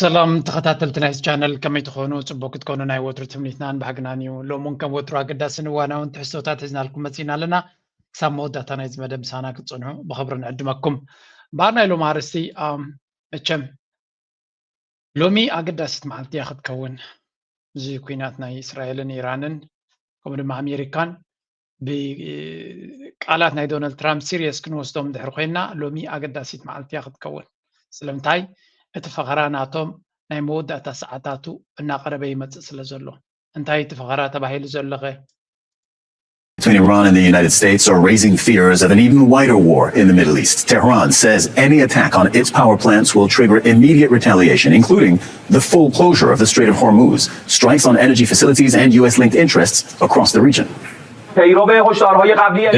ሰላም ተኸታተልቲ ናይዚ ቻነል ከመይ ትኾኑ ፅቡቅ ክትኮኑ ናይ ወትሩ ትምኒትናን ባህግናን እዩ ሎሙን ከም ወትሩ ኣገዳስን እዋናውን ትሕዝቶታት ሒዝናልኩም መፂና ኣለና ክሳብ መወዳእታ ናይዚ መደብ ምሳና ክትፅንሑ ብክብሪ ንዕድመኩም ባህር ናይ ሎም ኣርእስቲ መቸም ሎሚ ኣገዳሲት መዓልቲ እያ ክትከውን እዚ ኩናት ናይ እስራኤልን ኢራንን ከምኡ ድማ ኣሜሪካን ብቃላት ናይ ዶናልድ ትራምፕ ሲሪየስ ክንወስዶም ድሕሪ ኮይና ሎሚ ኣገዳሲት መዓልቲ እያ ክትከውን ስለምንታይ እቲ ፈኸራ ናቶም ናይ መወዳእታ ሰዓታቱ እናቀረበ ይመፅእ ስለ ዘሎ እንታይ እቲ ፈኸራ ተባሂሉ ዘለኸ Between Iran and the United States are raising fears of an even wider war in the Middle East. Tehran says any attack on its power plants will trigger immediate retaliation, including the full closure of the Strait of Hormuz, strikes on energy facilities and US-linked interests across the region.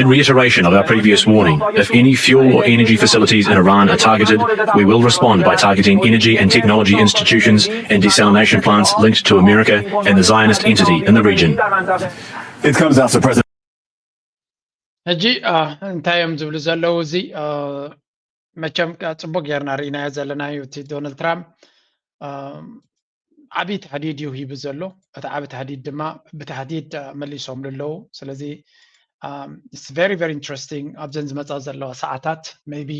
In reiteration of our previous warning, if any fuel or energy facilities in Iran are targeted, we will respond by targeting energy and technology institutions and desalination plants linked to America and the Zionist entity in the region. It comes after President ሕጂ እንታይ እዮም ዝብሉ ዘለው እዚ መቸም ፅቡቅ ጌርና ርኢናዮ ዘለና እዩ እቲ ዶናልድ ትራምፕ ዓብይ ተሕዲድ እዩ ሂቡ ዘሎ እቲ ዓብይ ተሕዲድ ድማ ብተሕዲድ መሊሶም ዘለዉ ስለዚ it's very very interesting ኣብዘን ዝመፃ ዘለዋ ሰዓታት maybe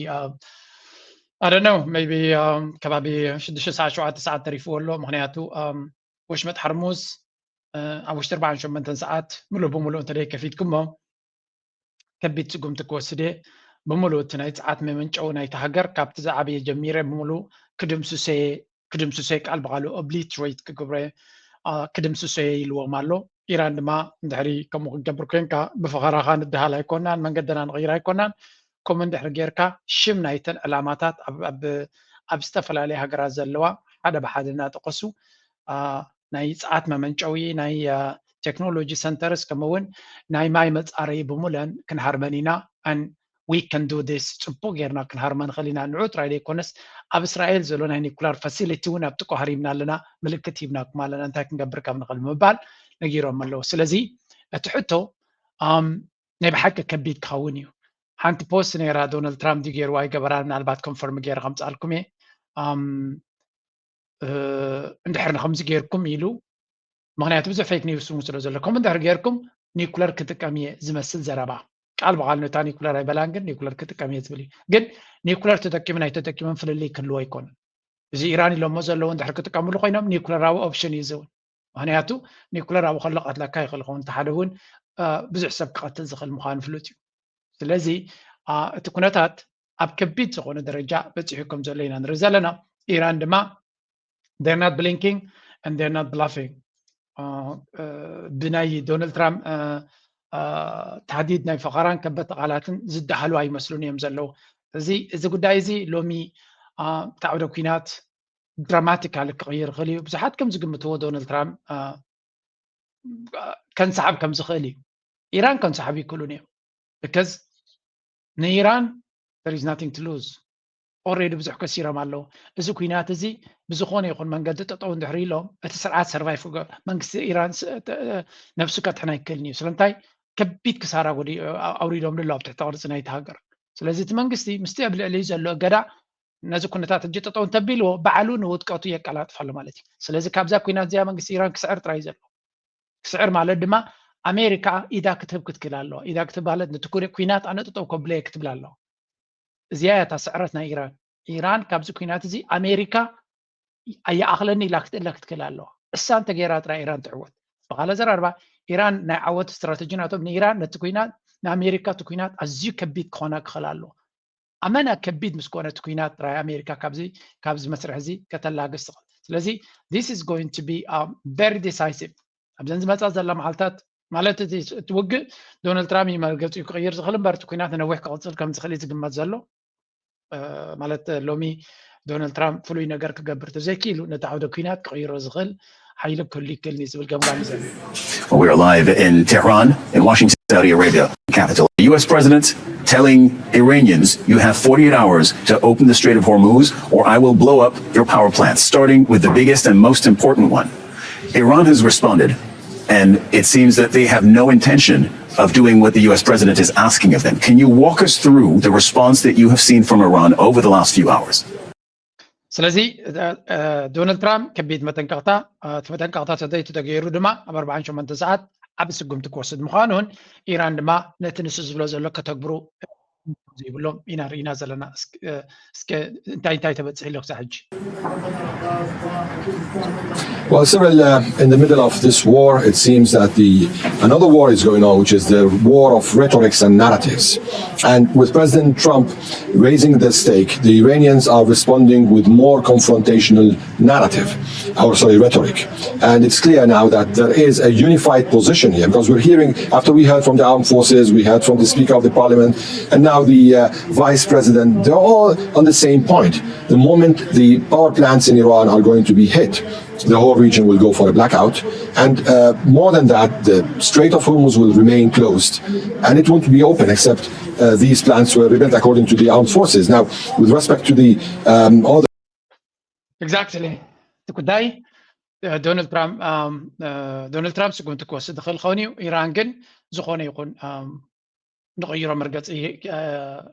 I don't know maybe ከባቢ 6 ሰዓት 7 ሰዓት ተሪፍዎ ኣሎ ምክንያቱ ወሽመጥ ሕርሙዝ ኣብ ውሽጢ 48 ሰዓት ሙሉእ ብሙሉእ እንተደይከፊትኩሞ ከቢድ ፅጉምቲ ክወስደ ብሙሉእ እቲ ናይ ፀዓት መመንጨው ናይቲ ሃገር ካብቲ ዝዓበየ ጀሚረ ብሙሉእ ክድምስሰ ቃል በቃሉ ኦብሊትሬት ክግብረ ክድምስሰ ኢልዎም ኣሎ ኢራን ድማ እንድሕሪ ከምኡ ክገብር ኮንካ ብፈኸራኻ ንድሃል ኣይኮናን መንገድና ንቕይር ኣይኮናን ከምኡ እንድሕሪ ጌርካ ሽም ናይተን ዕላማታት ኣብ ዝተፈላለየ ሃገራት ዘለዋ ሓደ ብሓደ እናጠቐሱ ናይ ፀዓት መመንጨዊ ናይ ቴክኖሎጂ ሰንተርስ ከምኡውን ናይ ማይ መፃረዪ ብሙለን ክንሃርመን ኢና and we can do this ፅቡቅ ጌርና ክንሃርመን ንኽእል ኢና ንዑ ጥራይ ዘይኮነስ ኣብ እስራኤል ዘሎ ናይ ኒኩላር ፋሲሊቲ እውን ኣብ ጥቆ ሃሪምና ኣለና ምልክት ሂብናኩም ኣለና እንታይ ክንገብር ከም ንኽእል ምባል ነጊሮም ኣለዉ ስለዚ እቲ ሕቶ ናይ ብሓቂ ከቢድ ክኸውን እዩ ሓንቲ ፖስት ነይራ ዶናልድ ትራምፕ ገይርዋ ይገበራ ምናልባት ኮንፈርም ገይረ ከምፃልኩም እየ እንድሕር ንከምዚ ጌርኩም ኢሉ ምክንያቱ ብዙሕ ፌክ ኒውስ ስለ ዘለኩም እንድሕር ጌርኩም ኒኩለር ክጥቀም እየ ዝመስል ዘረባ ቃል በቃል ነታ ኒኩለር ኣይበላን ግን ኒኩለር ክጥቀም እየ ዝብል እዩ ግን ኒኩለር ተጠቂምን ኣይተጠቂምን ፍልልይ ክህልዎ ኣይኮነን እዚ ኢራን ኢሎሞ ዘለዎ እንድሕር ክጥቀምሉ ኮይኖም ኒኩለራዊ ኦፕሽን እዩ ዝውን ምክንያቱ ኒኩለር ኣብኡ ከሎ ቀትለካ ይኽእል ኸውን እቲ ሓደ እውን ብዙሕ ሰብ ክቐትል ዝኽእል ምዃኑ ፍሉጥ እዩ ስለዚ እቲ ኩነታት ኣብ ከቢድ ዝኾነ ደረጃ በፂሑ ከም ዘሎ ኢና ንርኢ ዘለና ኢራን ድማ they're not blinking and they're not bluffing ብናይ ዶናልድ ትራምፕ ተሕዲድ ናይ ፈኸራን ከበድቲ ቃላትን ዝዳሃሉ ኣይመስሉን እዮም ዘለው እዚ ጉዳይ እዚ ሎሚ ብታዕብደ ኩናት ድራማቲካሊ ክቕይር ይኽእል እዩ ብዙሓት ከም ዝግምትዎ ዶናልድ ትራምፕ ከንሰሓብ ከም ዝኽእል እዩ ኢራን ከንሰሓብ ይክእሉን እዮም because ንኢራን there is nothing to lose ኦልሬዲ ብዙሕ ከሲሮም ኣለዉ እዚ ኩናት እዚ ብዝኾነ ይኹን መንገዲ ጠጠው እንድሕሪ ኢሎም እቲ ስርዓት ሰርቫይቭ መንግስቲ ኢራን ነብሱ ከጥሕና ይክእልን እዩ ስለምንታይ ከቢድ ክሳራ ኣውሪዶም ኣሎ ኣብ ትሕቲ ቅርፂ ናይቲ ሃገር ስለዚ እቲ መንግስቲ ምስቲ ኣብ ልዕሊኡ ዘሎ እገዳ ነዚ ኩነታት እጅ ጠጠው እንተቢልዎ ባዕሉ ንውጥቀቱ የቀላጥፍ ኣሎ ማለት እዩ ስለዚ ካብዛ ኩናት እዚኣ መንግስቲ ኢራን ክስዕር ጥራይ ዘሎ ክስዕር ማለት ድማ ኣሜሪካ ኢዳ ክትህብ ክትክእል ኣለዋ ኢዳ ክትህብ ማለት ነቲ ኩናት ኣነ ጠጠው ከብለየ ክትብል ኣለዋ እዚኣ እታ ስዕረት ናይ ኢራን ካብዚ ኩናት እዚ ኣሜሪካ ኣየኣኽለኒ ኢላ ክትእለ ክትክእል ኣለዋ እሳ እንተገይራ ጥራይ ኢራን ትዕወት ብኻለ ዘራርባ ኢራን ናይ ዓወት ስትራቴጂ ናቶም ንኢራን ነቲ ኩናት ንኣሜሪካ እቲ ኩናት ኣዝዩ ከቢድ ክኾና ክኽእል ኣለዎ ኣመና ከቢድ ምስ ኮነ እቲ ኩናት ጥራይ ኣሜሪካ ካብዚ መስርሕ እዚ ከተላግስ ትኽእል ስለዚ this is going to be very decisive ኣብዘን ዝመፃ ዘላ መዓልታት ማለት እቲ ውግእ ዶናልድ ትራምፕ መርገፂ ክቕይር ዝኽእል እምበር እቲ ኩናት ነዊሕ ክቕፅል ከም ዝኽእል ዝግመት ዘሎ ማለት ሎሚ ዶናልድ ትራምፕ ፍሉይ ነገር ክገብር ተዘይኪኢሉ ነቲ ዓውደ ኩናት ክቕይሮ ዝኽእል ሓይሊ ክህሉ ይክእልኒ ዝብል ገምጋም እዩ ዘሎ We are live in Tehran, in Washington, Saudi Arabia, capital. The U.S. president telling Iranians, you have 48 hours to open the Strait of Hormuz or I will blow up your power plants, starting with the biggest and most important one. Iran has responded, and it seems that they have no intention of doing what the U.S. president is asking of them. Can you walk us through the response that you have seen from Iran over the last few hours? ስለዚህ ዶናልድ ትራምፕ ከቢድ መተንቀቕታ ተደይቱ ተገይሩ ድማ ኣብ 48 ሰዓት ኣብ ስጉምቲ ክወስድ ምዃኑን ኢራን ድማ ነቲ ንሱ ዝብሎ ዘሎ ከተግብሩ ይብሎም ኢና ርኢና ዘለና እስከ እንታይ ተበፅሕ ኢሉ ክሳብ ሕጂ Well, Cyril, in the middle of this war, it seems that another war is going on, which is the war of rhetorics and narratives. And with President Trump raising the stake, the Iranians are responding with more confrontational rhetoric. And it's clear now that there is a unified position here, because we're hearing, after we heard from the armed forces, we heard from the Speaker of the Parliament, and now the Vice President, they're all on the same point. The moment the power plants in Iran are going to be hit, the whole region will go for a blackout. And more than that, the Strait of Hormuz will remain closed. And it won't be open except these plants were rebuilt according to the armed forces. Now, with respect to the other... Exactly. تكوداي دونالد ترامب سكون تكوس دخل خوني إيران جن زخوني يكون نغيره مرقص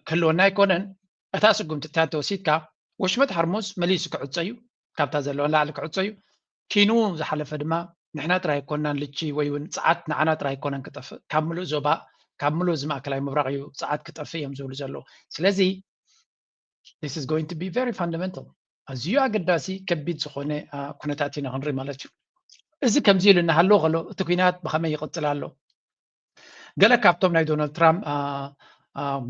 كلونا يكونن أتاسو قمت تاتو سيتكا وشمت هرمز مليس كعدسيو كابتا زلون لا لك عدسيو كينو زحلف دما نحنا ترى يكونن لتشي ويون ساعات نعنا ترى يكونن كتف كملو زوبا كملو زما كلاي مبرغيو ساعات كتف يمزول زلو سلازي this is going to be very fundamental أزيو أقداسي كبيد سخونة كونتاتينا هنري مالتشو إذا كم زيلو نهالو غلو تكوينات بخمي يقتلالو قال كابتوم ناي دونالد ترامب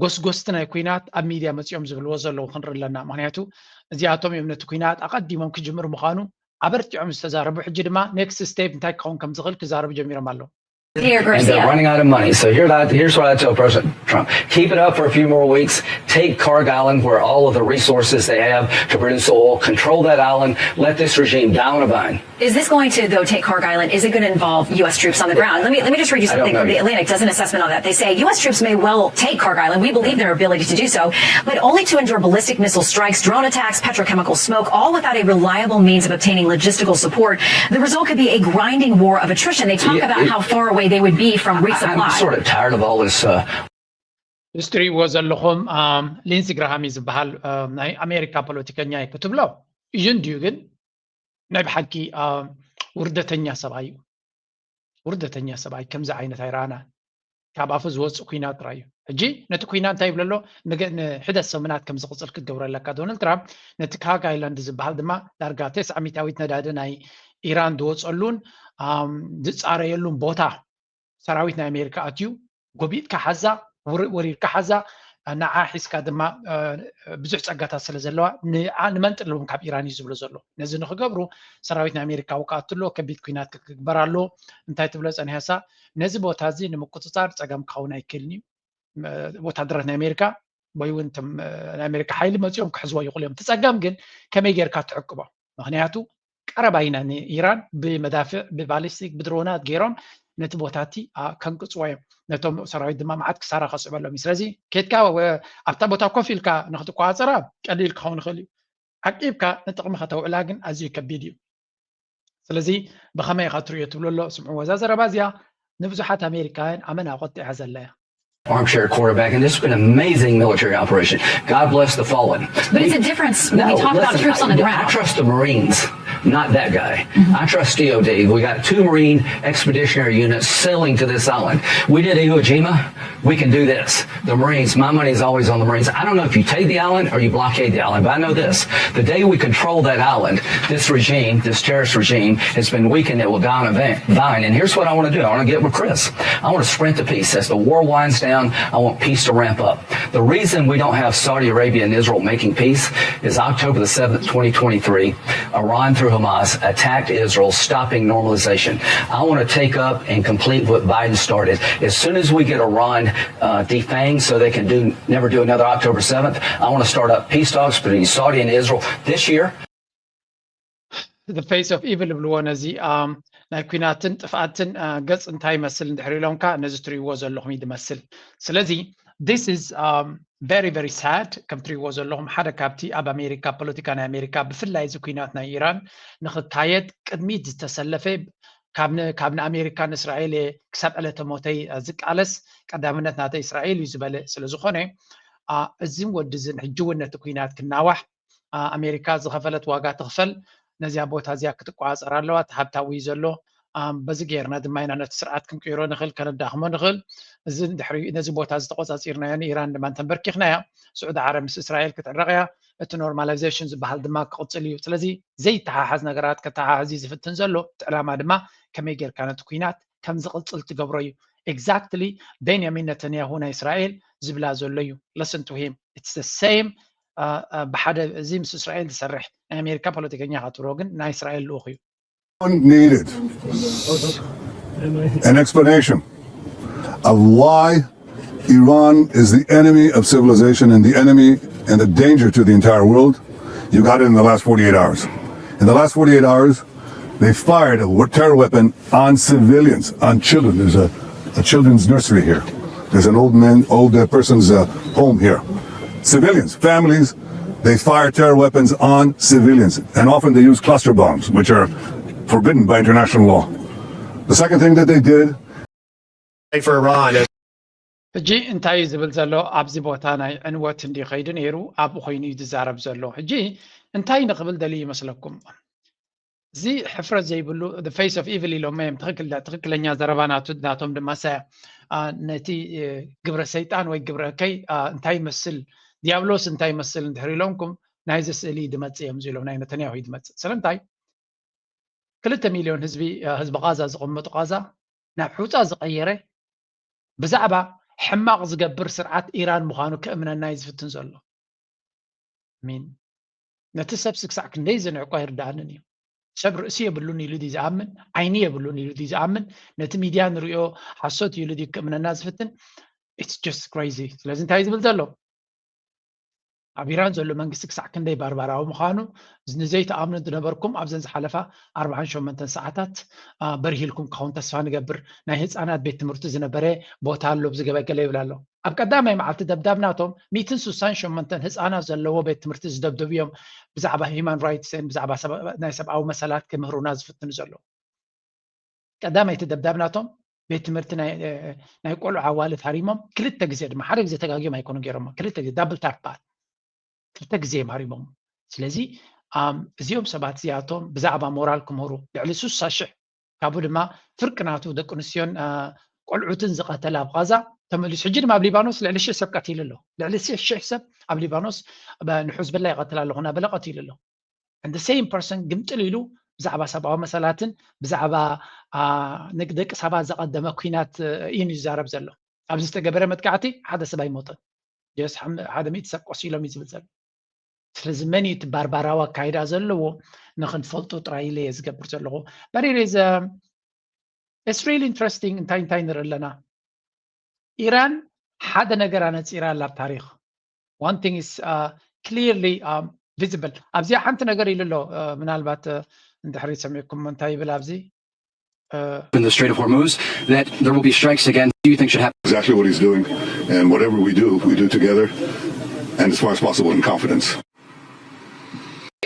غوستنا كوينات أميديا مسيوم زغل وزلو خنر لنا معناته زياتهم يمنا تكوينات أقدمهم كجمر مخانو عبرت عم استزارب حجدما next step نتاعك كون كم زغل كزارب جمير مالو And they're running out of money. So here's what I tell President Trump. Keep it up for a few more weeks. Take Karg Island, where all of the resources they have to produce oil. Control that island. Let this regime down a vine. Is this going to, though, take Karg Island? Is it going to involve U.S. troops on the ground? Let me just read you something from The Atlantic. Does an assessment on that. They say U.S. troops may well take Karg Island. We believe their ability to do so, but only to endure ballistic missile strikes, drone attacks, petrochemical smoke, all without a reliable means of obtaining logistical support. The result could be a grinding war of attrition. They talk about how far away they would be from resupply. I'm sort of tired of all this. History was a lochom Lindsey Graham is bahal America politician يكتب له يجنديوجن نبحكي وردتنيا سبعي كم زعينة إيرانا كابافز وص كوينات رايو هجي نتكوينات تايب للو حدث سمنات كم زقصل كدورة لك دونالد ترامب نتكاك ايلاند زبحال دما دارقا 900 ندادناي إيران دوص قلون دصار يلون بوتا سراويتنا أمريكا أتيو قبيت كحزة ورير كحزة نعا حسكا دما بزح صقاتا سلازلوا نمنط لهم كاب إيراني زبلو زلو نزنو خغبرو سراويتنا أمريكا وقاتلو كبيت كوينات كبرالو انتاي تبلص اني هسا نزي بوتازي نمقصصار صقام كاونا يكلني وتادرتنا أمريكا ويونتم أمريكا حيل مزيوم كحزوا يقولهم تصقام جن كما يغيركا تعقبا مخنياتو قرباينا إيران بمدافع بباليستيك بدرونات غيرهم نتبوتاتي كنقصوي نتوم سراويت دما معات كسارا خصب لهم سلازي كيتكا ابتا بوتا كوفيلكا نخدو قاصرا قليل كون خلي عقيبكا نتقم خطو علاجن ازي كبيديو سلازي بخمي خاطرو يتبلو سمعوا وزازر بازيا نفزحات امريكان امنا قطع هزلا Armchair quarterback, and this has been an amazing military operation. God bless the fallen. But it's a difference when we talk about troops on the ground. I trust the Marines, not that guy. I trust DOD. We got 2 Marine expeditionary units sailing to this island. We did Iwo Jima. We can do this. The Marines, my money is always on the Marines. I don't know if you take the island or you blockade the island, but I know this. The day we control that island, this regime, this terrorist regime, has been weakened. It will die on a vine. And here's what I want to do. I want to get with Chris. I want to sprint to peace. As the war winds down, I want peace to ramp up. The reason we don't have Saudi Arabia and Israel making peace is October the 7th, 2023, Iran through Hamas attacked Israel, stopping normalization. I want to take up and complete what Biden started. As soon as we get Iran defanged so they can never do another October 7th, I want to start up peace talks between Saudi and Israel this year. The face of evil بلوانزي ናይ ኩናትን ጥፍኣትን ገጽ እንታይ መስል እንድሕሪሎምካ ነዚ ትሪእዎ ዘለኹም ይመስል ስለዚ this is very very sad ከም ትሪእዎ ዘለኹም ሓደ ካብቲ ኣብ ኣሜሪካ ፖለቲካ ናይ ኣሜሪካ ብፍላይ እዚ ኩናት ናይ ኢራን ንኽካየድ ቅድሚት ዝተሰለፈ ካብ ንኣሜሪካን እስራኤል ክሳብ ዕለተ ሞተይ ዝቃለስ ቀዳምነት ናተይ እስራኤል እዩ ዝበለ ስለ ዝኾነ እዚን ወዲ እዝን ሕጂ እውን ነቲ ኩናት ክናዋሕ ኣሜሪካ ዝኸፈለት ዋጋ ትኽፈል ነዚያ ቦታ እዚኣ ክትቋፀር ኣለዋ ተሃብታዊ ዘሎ በዚ ጌርና ድማ ኢና ነቲ ስርዓት ክንቅይሮ ንኽእል ከነዳኽሞ ንኽእል እዚ ድሕሪ ነዚ ቦታ ዝተቆፃፂርናዮ ንኢራን ድማ ተንበርኪኽናያ ስዑድ ዓረብ ምስ እስራኤል ክትዕረቕ እያ እቲ ኖርማላይዜሽን ዝበሃል ድማ ክቕፅል እዩ ስለዚ ዘይተሓሓዝ ነገራት ከተሓሓዝ ዝፍትን ዘሎ እቲ ዕላማ ድማ ከመይ ጌርካ ነቲ ኩናት ከም ዝቕፅል ትገብሮ እዩ ኤግዛክትሊ ቤንያሚን ነተንያሁ ናይ እስራኤል ዝብላ ዘሎ እዩ listen to him it's the same ብሓደ እዚ ምስ እስራኤል ዝሰርሕ ናይ ኣሜሪካ ፖለቲከኛ ካትብሮ ግን ናይ እስራኤል ልኡኽ እዩ needed an explanation of why Iran is the enemy of civilization and the enemy and the danger to the entire world. You got it in the last 48 hours. In the last 48 hours, they fired a terror weapon on civilians, on children. There's a children's nursery here. There's an old person's home here. Civilians, families, they fire terror weapons on civilians. And often they use cluster bombs, which are forbidden by international law. The second thing that they did for Iran. ሕጂ እንታይ ዝብል ዘሎ ኣብዚ ቦታ ናይ ዕንወት እንዲ ኸይዱ ነይሩ ኣብኡ ኮይኑ እዩ ዝዛረብ ዘሎ ሕጂ እንታይ ንኽብል ደልዩ ይመስለኩም እዚ ሕፍረት ዘይብሉ the face of evil ኢሎም እዮም ትክክለኛ ዘረባ ናቶም ድማ ሰ ነቲ ግብረ ሰይጣን ወይ ግብረ ከይ እንታይ ይመስል ዲያብሎስ እንታይ ይመስል እንድሕር ኢሎምኩም ናይዚ ስእሊ ድመፅእ እዮም ኢሎም ናይ ነተንያሁ ድመፅእ ስለምንታይ 2 ሚልዮን ህዝቢ ጋዛ ዝቕመጡ ጋዛ ናብ ሑፃ ዝቐየረ ብዛዕባ ሕማቕ ዝገብር ስርዓት ኢራን ምዃኑ ክእምነና እዩ ዝፍትን ዘሎ ሚን ነቲ ሰብ ክሳዕ ክንደይ ዝንዕቆ ይርዳእንን እዩ ሰብ ርእሲ የብሉን ኢሉ ዲ ዝኣምን ዓይኒ የብሉን ኢሉ ዲ ዝኣምን ነቲ ሚድያ ንሪኦ ሓሶት ኢሉ ዲ ክእምነና ዝፍትን it's just crazy ስለዚ እንታይ ዝብል ዘሎ ኣብ ኢራን ዘሎ መንግስቲ ክሳዕ ክንደይ ባርባራዊ ምዃኑ ንዘይተኣምኑ ዝነበርኩም ኣብዘን ዝሓለፋ 48 ሰዓታት በርሂልኩም ክኸውን ተስፋ ንገብር ናይ ህፃናት ቤት ትምህርቲ ዝነበረ ቦታ ኣሎ ብዝገበገለ ይብል ኣሎ ኣብ ቀዳማይ መዓልቲ ደብዳብናቶም 168 ህፃናት ዘለዎ ቤት ትምህርቲ ዝደብደቡ እዮም ብዛዕባ ሂማን ራይትስን ብዛዕባ ናይ ሰብኣዊ መሰላት ክምህሩና ዝፍትኑ ዘሎ ቀዳማይ እቲ ደብዳብናቶም ቤት ትምህርቲ ናይ ቆልዑ ኣዋልድ ሃሪሞም ክልተ ግዜ ድማ ሓደ ግዜ ተጋጊም ኣይኮኑ ገይሮሞ ክልተ ግዜ ዳብል ታፕ ባል ክልተ ግዜ ሃሪሞም ስለዚ እዚኦም ሰባት እዚኣቶም ብዛዕባ ሞራል ክምህሩ ልዕሊ 60,000 ካብኡ ድማ ፍርቂ ናቱ ደቂ ኣንስትዮን ቆልዑትን ዝቐተለ ኣብ ጋዛ ተመሊሱ ሕጂ ድማ ኣብ ሊባኖስ ልዕሊ 1,000 ሰብ ቀቲሉ ኣሎ ልዕሊ 1,000 ሰብ ኣብ ሊባኖስ ንሕዝበላ ይቐትል ኣለኹ እናበለ ቀቲሉ ኣሎ and the same person ግምጥል ኢሉ ብዛዕባ ሰብኣዊ መሰላትን ብዛዕባ ንደቂ ሰባት ዘቐደመ ኩናት እዩ ይዛረብ ዘሎ ኣብዚ ዝተገበረ መጥቃዕቲ ሓደ ሰብ ኣይሞተን ጀስ ሓደ 100 ሰብ ቆሲሎም እዩ ዝብል ዘሎ ስለዚ መን እዩ እቲ ባርባራዊ ኣካይዳ ዘለዎ ንክንፈልጡ ጥራይ ኢለ እየ ዝገብር ዘለኹ but it's really interesting እንታይ ንርኢ ኣለና ኢራን ሓደ ነገር ኣነፂራ ኣላ ኣብ ታሪክ one thing is clearly visible ኣብዚ ሓንቲ ነገር ኢሉ ኣሎ ምናልባት እንድሕሪ ሰሚዕኩም እንታይ ይብል ኣብዚ in the Strait of Hormuz that there will be strikes again. Do you think should happen? exactly what he's doing, and whatever we do together, and as far as possible in confidence.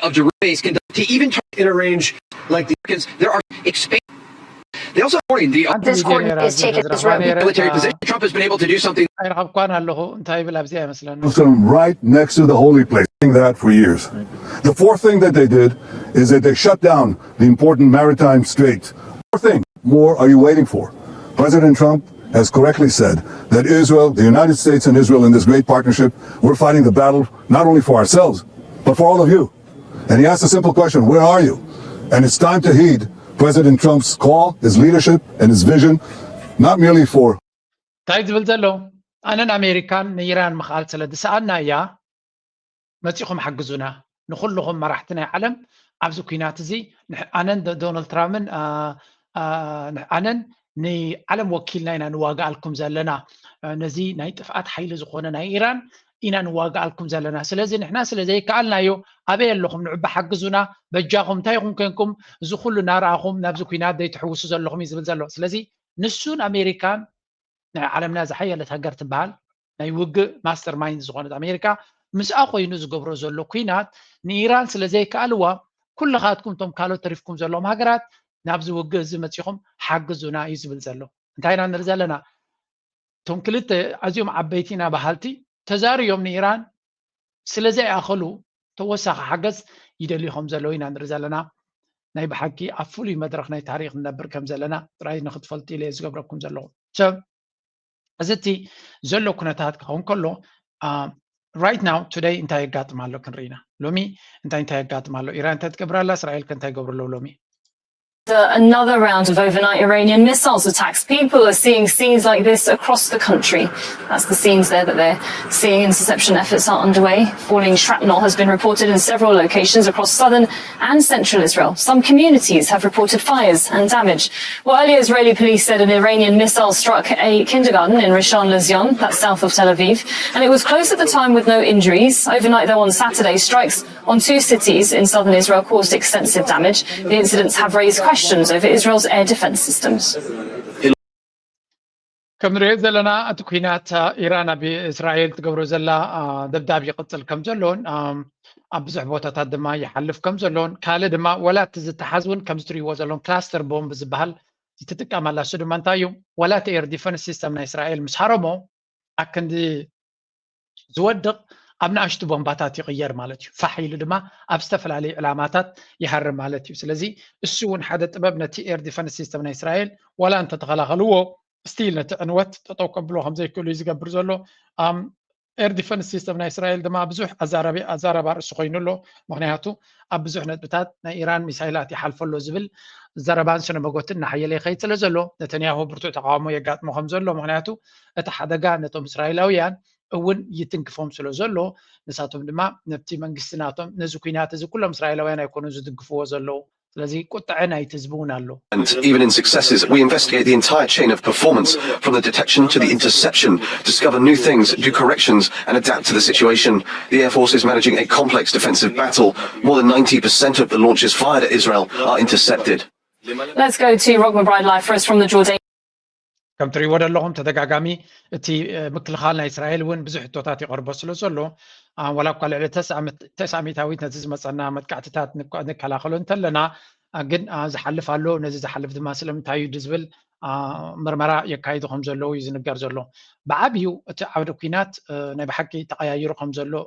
Of delays can to even try to interarrange like the Americans. There are expand. They also warning the This court is taking this road. military position. Trump has been able to do something. ኣይረኸብኳን ኣለኹ እንታይ ይብል ኣብዚ ኣይመስለኒ Jerusalem right next to the holy place, doing that for years. The fourth thing that they did is that they shut down the important maritime strait. Fourth thing, more are you waiting for? President Trump has correctly said that Israel, the United States and Israel in this great partnership, we're fighting the battle not only for ourselves, but for all of you. And he asked a simple question, where are you? And it's time to heed President Trump's call, his leadership and his vision, not merely for እንታይ ዝብል ዘሎ ኣነን ኣሜሪካን ንኢራን ምኽኣል ስለ ዝሰኣልና እያ መፂኹም ሓግዙና ንኩልኹም መራሕቲ ናይ ዓለም ኣብዚ ኩናት እዚ ኣነን ዶናልድ ትራምፕን ኣነን ንዓለም ወኪልና ኢና ንዋጋኣልኩም ዘለና ነዚ ናይ ጥፍኣት ሓይሊ ዝኾነ ናይ ኢራን ኢና ንዋጋኣልኩም ዘለና ስለዚ ንሕና ስለዘይከኣልናዮ ኣበይ ኣለኹም ንዕባ ሓግዙና በጃኹም እንታይ ኢኹም ኮንኩም እዚ ኩሉ ናርኣኹም ናብዚ ኩናት ዘይትሕውሱ ዘለኹም እዩ ዝብል ዘሎ ስለዚ ንሱን ኣሜሪካን ናይ ዓለምና ዝሓየለት ሃገር ትበሃል ናይ ውግእ ማስተር ማይንድ ዝኾነት ኣሜሪካ ምስኣ ኮይኑ ዝገብሮ ዘሎ ኩናት ንኢራን ስለዘይከኣልዋ ኩልኻትኩም ቶም ካልኦት ተሪፍኩም ዘለዎም ሃገራት ናብዚ ውግእ እዚ መፂኹም ሓግዙና እዩ ዝብል ዘሎ እንታይ ኢና ንርኢ ዘለና ቶም ክልተ ኣዝዮም ዓበይቲና ባህልቲ ተዛርዮም ንኢራን ስለዘይኣኸሉ توسخ حجز يدليهم زلوين عند رزالنا ناي بحكي عفولي مدرخ ناي تاريخ نبر كم زلنا رأي ناخد فلتي ليز قبركم زلو شو أزتي زلو كنتات كون كله right now today انت يقات مالو كنرينا لومي انت يقات مالو إيران تتكبر الله إسرائيل كنت يقبر لومي Another round of overnight Iranian missiles attacks. People are seeing scenes like this across the country. That's the scenes there that they're seeing. Interception efforts are underway. Falling shrapnel has been reported in several locations across southern and central Israel. Some communities have reported fires and damage. Well, earlier Israeli police said an Iranian missile struck a kindergarten in Rishon LeZion, that's south of Tel Aviv, and it was close at the time with no injuries. Overnight, though, on Saturday, strikes on 2 cities in southern Israel caused extensive damage. The incidents have raised questions over Israel's air defense systems. كم نريد زلنا أتكوينات إيران بإسرائيل تقبروا زلا دبداب يقتل كم زلون أبزح بوتات دما يحلف كم زلون كالي دما ولا تزتحزون كم ستري وزلون كلاستر بوم بزبهل تتكام على سودو منتايو ولا تير ديفنس سيستم إسرائيل مش حرمو أكن دي زودق أبنا أشتو بومباتات يغير مالتي فحيل دما أبستفل عليه علاماتات يحرم مالتي سلازي السون حدا تبابنا تير ديفنس سيستم إسرائيل ولا أنت تغلغلوه ستيل نتأنوت تتوقبلوهم زي كل يزقبر زلو اير ديفنس سيستم إسرائيل دما بزوح أزاربار سخينولو مغنياتو أبزوح نتبتات نا إيران ميسايلات يحلفلو زبل زربان سنة مقوتنا حيالي خيط لزلو نتنياهو برتو تقاومو يقات مهم زلو مغنياتو اتحدقا نتوم إسرائيلاويان እውን ይትንክፎም ስለ ዘሎ ንሳቶም ድማ ነብቲ መንግስትናቶም ነዚ ኩናት እዚ ኩሎም እስራኤላውያን ኣይኮኑ ዝድግፍዎ ዘለዉ ስለዚ ቁጥዐ ናይቲ ህዝቢ እውን ኣሎ And even in successes, we investigate the entire chain of performance from the detection to the interception, discover new things, do corrections and adapt to the situation. The Air Force is managing a complex defensive battle. More than 90% of the launches fired at Israel are intercepted. Let's go to Rock McBride live for us from the Jordan. كم تريود اللهم تدقاقامي تي مكل خالنا إسرائيل وين بزح توتاتي قرب سلو ولا قال على تسعة ميتاويت نتز مثلا متكعتات نكلا خلون تلنا جن زحلف على نزي زحلف دم سلم تايو دزبل مرمرة يكايدو خمزلو يزنقر زلو بعبيو تعود كينات نبحكي تقايرو خمزلو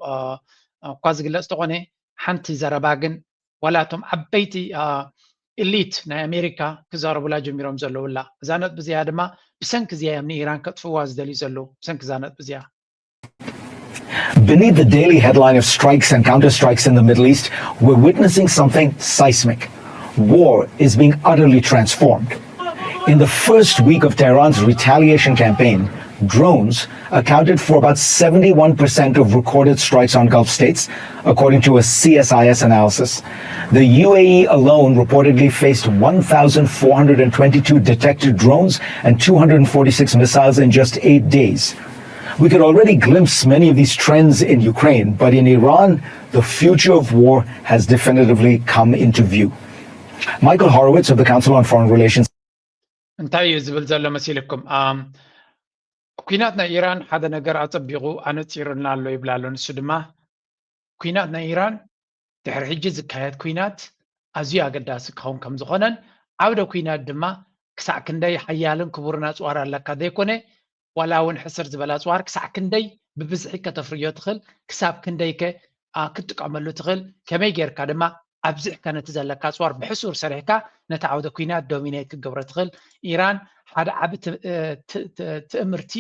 قاز قلت تغني حنتي زرباجن ولا تم عبيتي إليت نا أمريكا كزارو بلا جميرهم زلو ولا زانت بزيادة ما بسنك زيا من إيران كتفواز دلي زلو بسنك زانت بزيا. Beneath the daily headline of strikes and counter-strikes in the Middle East, we're witnessing something seismic. War is being utterly transformed. In the first week of Tehran's retaliation campaign, drones accounted for about 71% of recorded strikes on Gulf states, according to a CSIS analysis. The UAE alone reportedly faced 1,422 detected drones and 246 missiles in just 8 days. We could already glimpse many of these trends in Ukraine, but in Iran, the future of war has definitively come into view. Michael Horowitz of the Council on Foreign Relations. ኩናትና ኢራን ሓደ ነገር ኣፀቢቑ ኣነፂሩና ኣሎ ይብላ ኣሎ ንሱ ድማ ኩናትና ኢራን ድሕሪ ሕጂ ዝካየድ ኩናት ኣዝዩ ኣገዳሲ ክኸውን ከም ዝኾነን ዓውደ ኩናት ድማ ክሳዕ ክንደይ ሓያልን ክቡርን ኣፅዋር ኣለካ ዘይኮነ ዋላ እውን ሕስር ዝበላ ኣፅዋር ክሳዕ ክንደይ ብብዝሒ ከተፍርዮ ትኽእል ክሳብ ክንደይ ከ ክትጥቀመሉ ትኽእል ከመይ ጌርካ ድማ ኣብዝሕካ ነቲ ዘለካ ኣፅዋር ብሕሱር ሰሪሕካ ነቲ ዓውደ ኩናት ዶሚኔት ክገብሮ ትኽእል ኢራን ሓደ ዓብ ትእምርቲ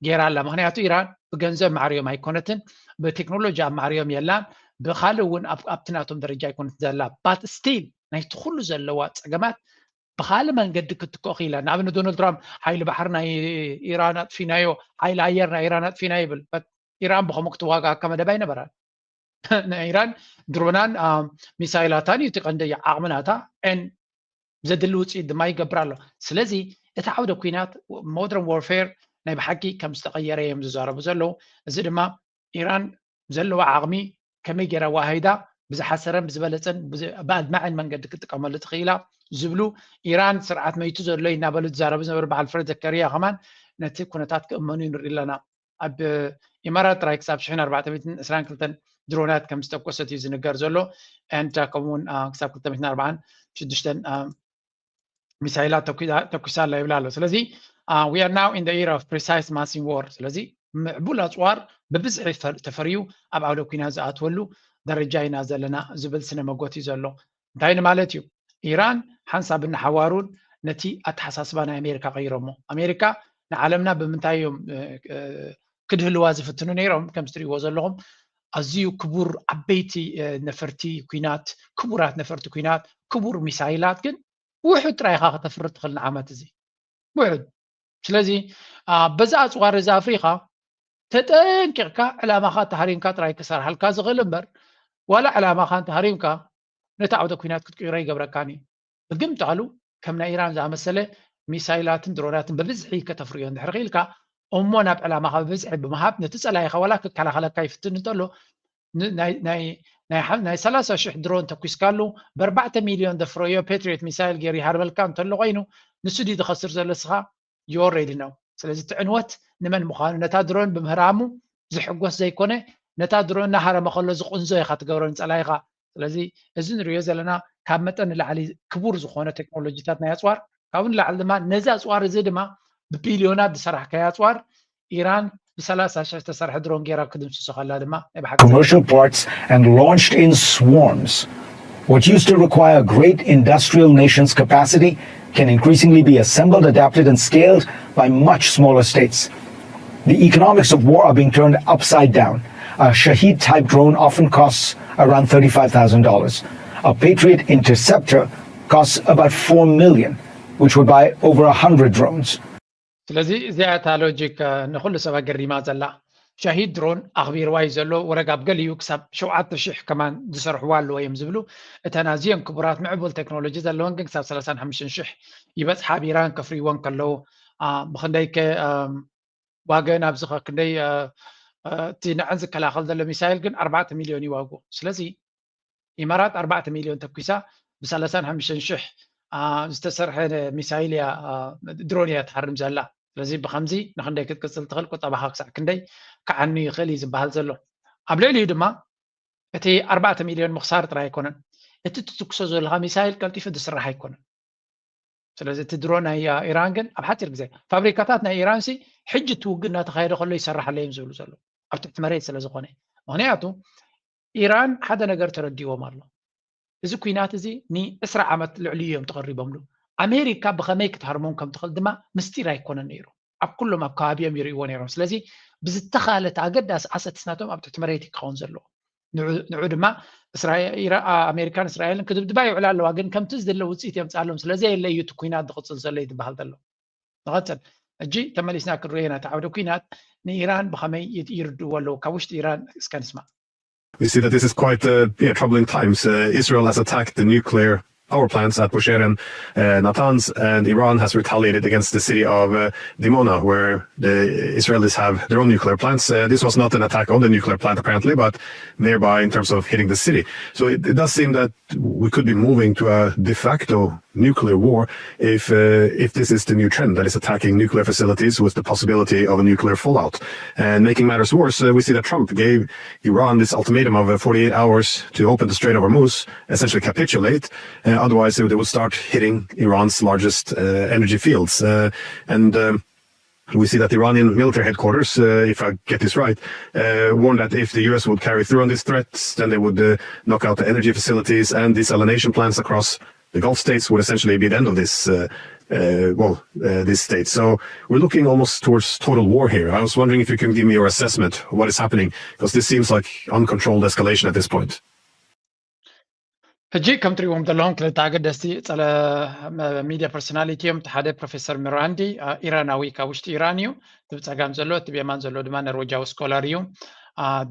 ጌራ ኣላ ምክንያቱ ኢራን ብገንዘብ ማዕርዮም ኣይኮነትን ብቴክኖሎጂ ኣማዕርዮም የላን ብካልእ እውን ኣብቲ ናቶም ደረጃ ኣይኮነት ዘላ ባት ስቲል ናይቲ ኩሉ ዘለዋ ፀገማት ብካልእ መንገዲ ክትከኦ ክኢላ ንኣብነት ዶናልድ ትራምፕ ሓይሊ ባሕሪ ናይ ኢራን ኣጥፊናዮ ሓይሊ ኣየር ናይ ኢራን ኣጥፊና ይብል ኢራን ብከምኡ ክትዋጋእ መደብ ኣይነበራን ናይ ኢራን ድሮናን ሚሳይላታን እዩ እቲ ቀንዲ ዓቕምናታ ዘድሊ ውፅኢት ድማ ይገብር ኣሎ ስለዚ እቲ ዓውደ ኩናት ሞደርን ዋርፌር ናይ ብሓቂ ከም ዝተቐየረ እዮም ዝዛረቡ ዘለዉ እዚ ድማ ኢራን ዘለዋ ዓቕሚ ከመይ ጌራ ዋሂዳ ብዝሓሰረን ብዝበለፀን ብኣድማዕን መንገዲ ክትጥቀመሉ ትኽኢላ ዝብሉ ኢራን ስርዓት መይቱ ዘሎ እናበሉ ዝዛረቡ ዝነበሩ በዓል ፍሬድ ዘከርያ ኸማን ነቲ ኩነታት ክእመኑ ንርኢ ኣለና ኣብ ኢማራት ጥራይ ክሳብ 1422 ድሮናት ከም ዝተኮሰት እዩ ዝንገር ዘሎ እንታ ከምኡውን ክሳብ 246 ሚሳይላት ተኩሳ ኣላ ይብላ ኣሎ ስለዚ we are now in the era of precise massing war ስለዚ ምዕቡል ኣፅዋር ብብዝሒ ተፈርዩ ኣብ ዓውደ ኩናት ዝኣትወሉ ደረጃ ኢና ዘለና ዝብል ስነ መጎት እዩ ዘሎ እንታይ ማለት እዩ ኢራን ሓንሳብ ንሓዋሩን ነቲ ኣተሓሳስባ ናይ ኣሜሪካ ቀይሮሞ ኣሜሪካ ንዓለምና ብምንታይ እዮም ክድህልዋ ዝፍትኑ ነይሮም ከም ትሪእዎ ዘለኹም ኣዝዩ ክቡር ዓበይቲ ነፈርቲ ኩናት ክቡራት ነፈርቲ ኩናት ክቡር ሚሳይላት ግን ውሕድ ጥራይኻ ከተፍርድ ትኽእል ንዓመት እዚ ውሕድ ስለዚ በዛ ኣፅዋር እዚ ኣፍሪካ ተጠንቂቕካ ዕላማኻ ተሃሪምካ ጥራይ ክሰርሓልካ ዝኽእል እምበር ዋላ ዕላማኻ ተሃሪምካ ነቲ ዓውደ ኩናት ክትቅይሮ ይገብረካኒ ብግም ተዓሉ ከም ናይ ኢራን ዝኣመሰለ ሚሳይላትን ድሮናትን በብዝሒ ከተፍርዮ እንድሕር ኺልካ እሞ ናብ ዕላማኻ በብዝሒ ብምሃብ ነቲ ፀላይኻ ዋላ ክከላኸለካ ይፍትን እንተሎ ናይ 30,000 ድሮን ተኩስካሉ ብ4 ሚልዮን ዘፍረዮ ፔትሪዮት ሚሳይል ገይሩ ይሃርበልካ እንተሎ ኮይኑ ንሱ ዲ ዝኸስር ዘሎ ስኻ ዩኦሬዲ ነው ስለዚ ትዕንወት ንመን ምዃኑ ነታ ድሮን ብምህራሙ ዝሕጎስ ዘይኮነ ነታ ድሮን እናሃረመ ከሎ ዝቁንዞ ኢኻ ትገብሮ ንፀላይኻ ስለዚ እዚ ንሪኦ ዘለና ካብ መጠን ንላዕሊ ክቡር ዝኾነ ቴክኖሎጂታት ናይ ኣፅዋር ካብኡ ንላዕሊ ድማ ነዚ ኣፅዋር እዚ ድማ ብቢልዮናት ዝሰራሕካዮ ኣፅዋር ኢራን ብ30,000 ተሰርሐ ድሮን ጌራ ክድምስሶ ከላ ድማ commercial parts and launched in swarms. What used to require great industrial nations' capacity can increasingly be assembled, adapted, and scaled by much smaller states. The economics of war are being turned upside down. A Shaheed-type drone often costs around $35,000. A Patriot interceptor costs about $4 million, which would buy over 100 drones. ስለዚ እዚኣ እታ ሎጂክ ንኩሉ ሰብ ገሪማ ዘላ ሻሂድ ድሮን ኣኽቢርዋ እዩ ዘሎ ወረጋብ ገሊዩ ክሳብ 7,000 ከማን ዝሰርሕዋ ኣለዎ እዮም ዝብሉ እተን ኣዝየን ክቡራት ምዕቡል ቴክኖሎጂ ዘለወን ግን ክሳብ 35,000 ይበፅሓ ኢራን ከፍርይዎን ከለዉ ብክንደይ ዋገን ኣብዚ ክንደይ እቲ ንዕን ዝከላኸል ዘሎ ሚሳይል ግን 4 ሚልዮን ይዋግኡ ስለዚ ኢማራት 4 ሚልዮን ተኪሳ ብ35,000 ዝተሰርሐ ሚሳይል እያ ድሮን እያ ትሓርም ዘላ ስለዚ ብከምዚ ንክንደይ ክትቅፅል ትኽእል ቁጠባኻ ክሳዕ ክንደይ ክዓኒ ይኽእል እዩ ዝበሃል ዘሎ ኣብ ልዕሊኡ ድማ እቲ 4 ሚልዮን ምኽሳር ጥራይ ኣይኮነን እቲ ትትኩሶ ዘለካ ሚሳይል ቀልጢፉ ዝስራሕ ኣይኮነን ስለዚ እቲ ድሮን ናይ ኢራን ግን ኣብ ሓፂር ግዜ ፋብሪካታት ናይ ኢራን ሲ ሕጂ ትውግእ እናተኻየደ ከሎ ይሰርሓለ እዮም ዝብሉ ዘሎ ኣብ ትሕቲ መሬት ስለ ዝኾነ ምክንያቱ ኢራን ሓደ ነገር ተረዲዎም ኣሎ እዚ ኩናት እዚ ን20 ዓመት ልዕሊ እዮም ተቐሪቦምሉ ኣሜሪካ ብኸመይ ክትሃርሞም ከም ትኽእል ድማ ምስጢር ኣይኮነን ነይሩ ኣብ ኩሎም ኣብ ከባቢኦም ይርእይዎ ነይሮም ስለዚ ብዝተኻለተ ኣገዳሲ ኣሰትስናቶም ኣብ ትሕቲ መሬት ክኸውን ዘለዎ ንዑ ድማ ኣሜሪካን እስራኤልን ክድብድባ ይውዕላ ኣለዋ ግን ከምቲ ዝደለ ውፅኢት የምፃሎም ስለዚ የለ እዩ እቲ ኩናት ዝቕፅል ዘሎ እዩ ትበሃል ዘሎ ንቐፅል ሕጂ ተመሊስና ክንሪኦ ኢና እቲ ዓውደ ኩናት ንኢራን ብኸመይ ይርድእዎ ኣለዉ ካብ ውሽጢ ኢራን እስከ ንስማዕ We see that this is quite troubling times. Israel has attacked the nuclear power plants at Bushehr and Natanz, and Iran has retaliated against the city of Dimona, where the Israelis have their own nuclear plants. This was not an attack on the nuclear plant, apparently, but nearby in terms of hitting the city. So it does seem that we could be moving to a de facto nuclear war if this is the new trend that is attacking nuclear facilities with the possibility of a nuclear fallout. And making matters worse, we see that Trump gave Iran this ultimatum of 48 hours to open the Strait of Hormuz, essentially capitulate. Otherwise, they would start hitting Iran's largest energy fields. We see that the Iranian military headquarters, if I get this right, warned that if the US would carry through on these threats, then they would knock out the energy facilities, and desalination plants across the Gulf states would essentially be the end of this this state. So we're looking almost towards total war here. I was wondering if you can give me your assessment of what is happening, because this seems like uncontrolled escalation at this point. ሕጂ ከም ትሪእዎም ዘለኹም ክልተ ኣገደስቲ ፀለ ሚድያ ፐርሶናሊቲ እዮም እቲ ሓደ ፕሮፌሰር ሚራንዲ ኢራናዊ ካብ ውሽጢ ኢራን እዩ እቲ ብፀጋም ዘሎ እቲ ብየማን ዘሎ ድማ ኖርዌጃዊ ስኮላር እዩ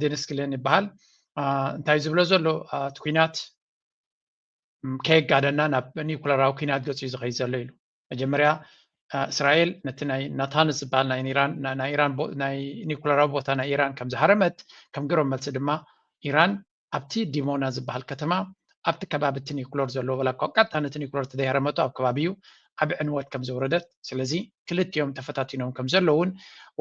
ዴኒስ ግለን ይበሃል እንታይ ዝብሎ ዘሎ እቲ ኩናት ከየጋደና ናብ ኒኩለራዊ ኩናት ገፁ እዩ ዝኸይድ ዘሎ ኢሉ መጀመርያ እስራኤል ነቲ ናይ ናታንስ ዝበሃል ናይ ኢራን ናይ ኒኩለራዊ ቦታ ናይ ኢራን ከም ዝሃረመት ከም ገይሮም መልሲ ድማ ኢራን ኣብቲ ዲሞና ዝበሃል ከተማ ኣብቲ ከባቢ እቲ ኒኩለር ዘለዎ ወላ ቀጥታ ነቲ ኒኩለር ተደያረመቶ ኣብ ከባቢኡ ዓብ ዕንወት ከም ዘውረደት ስለዚ ክልቲኦም ተፈታቲኖም ከም ዘለውን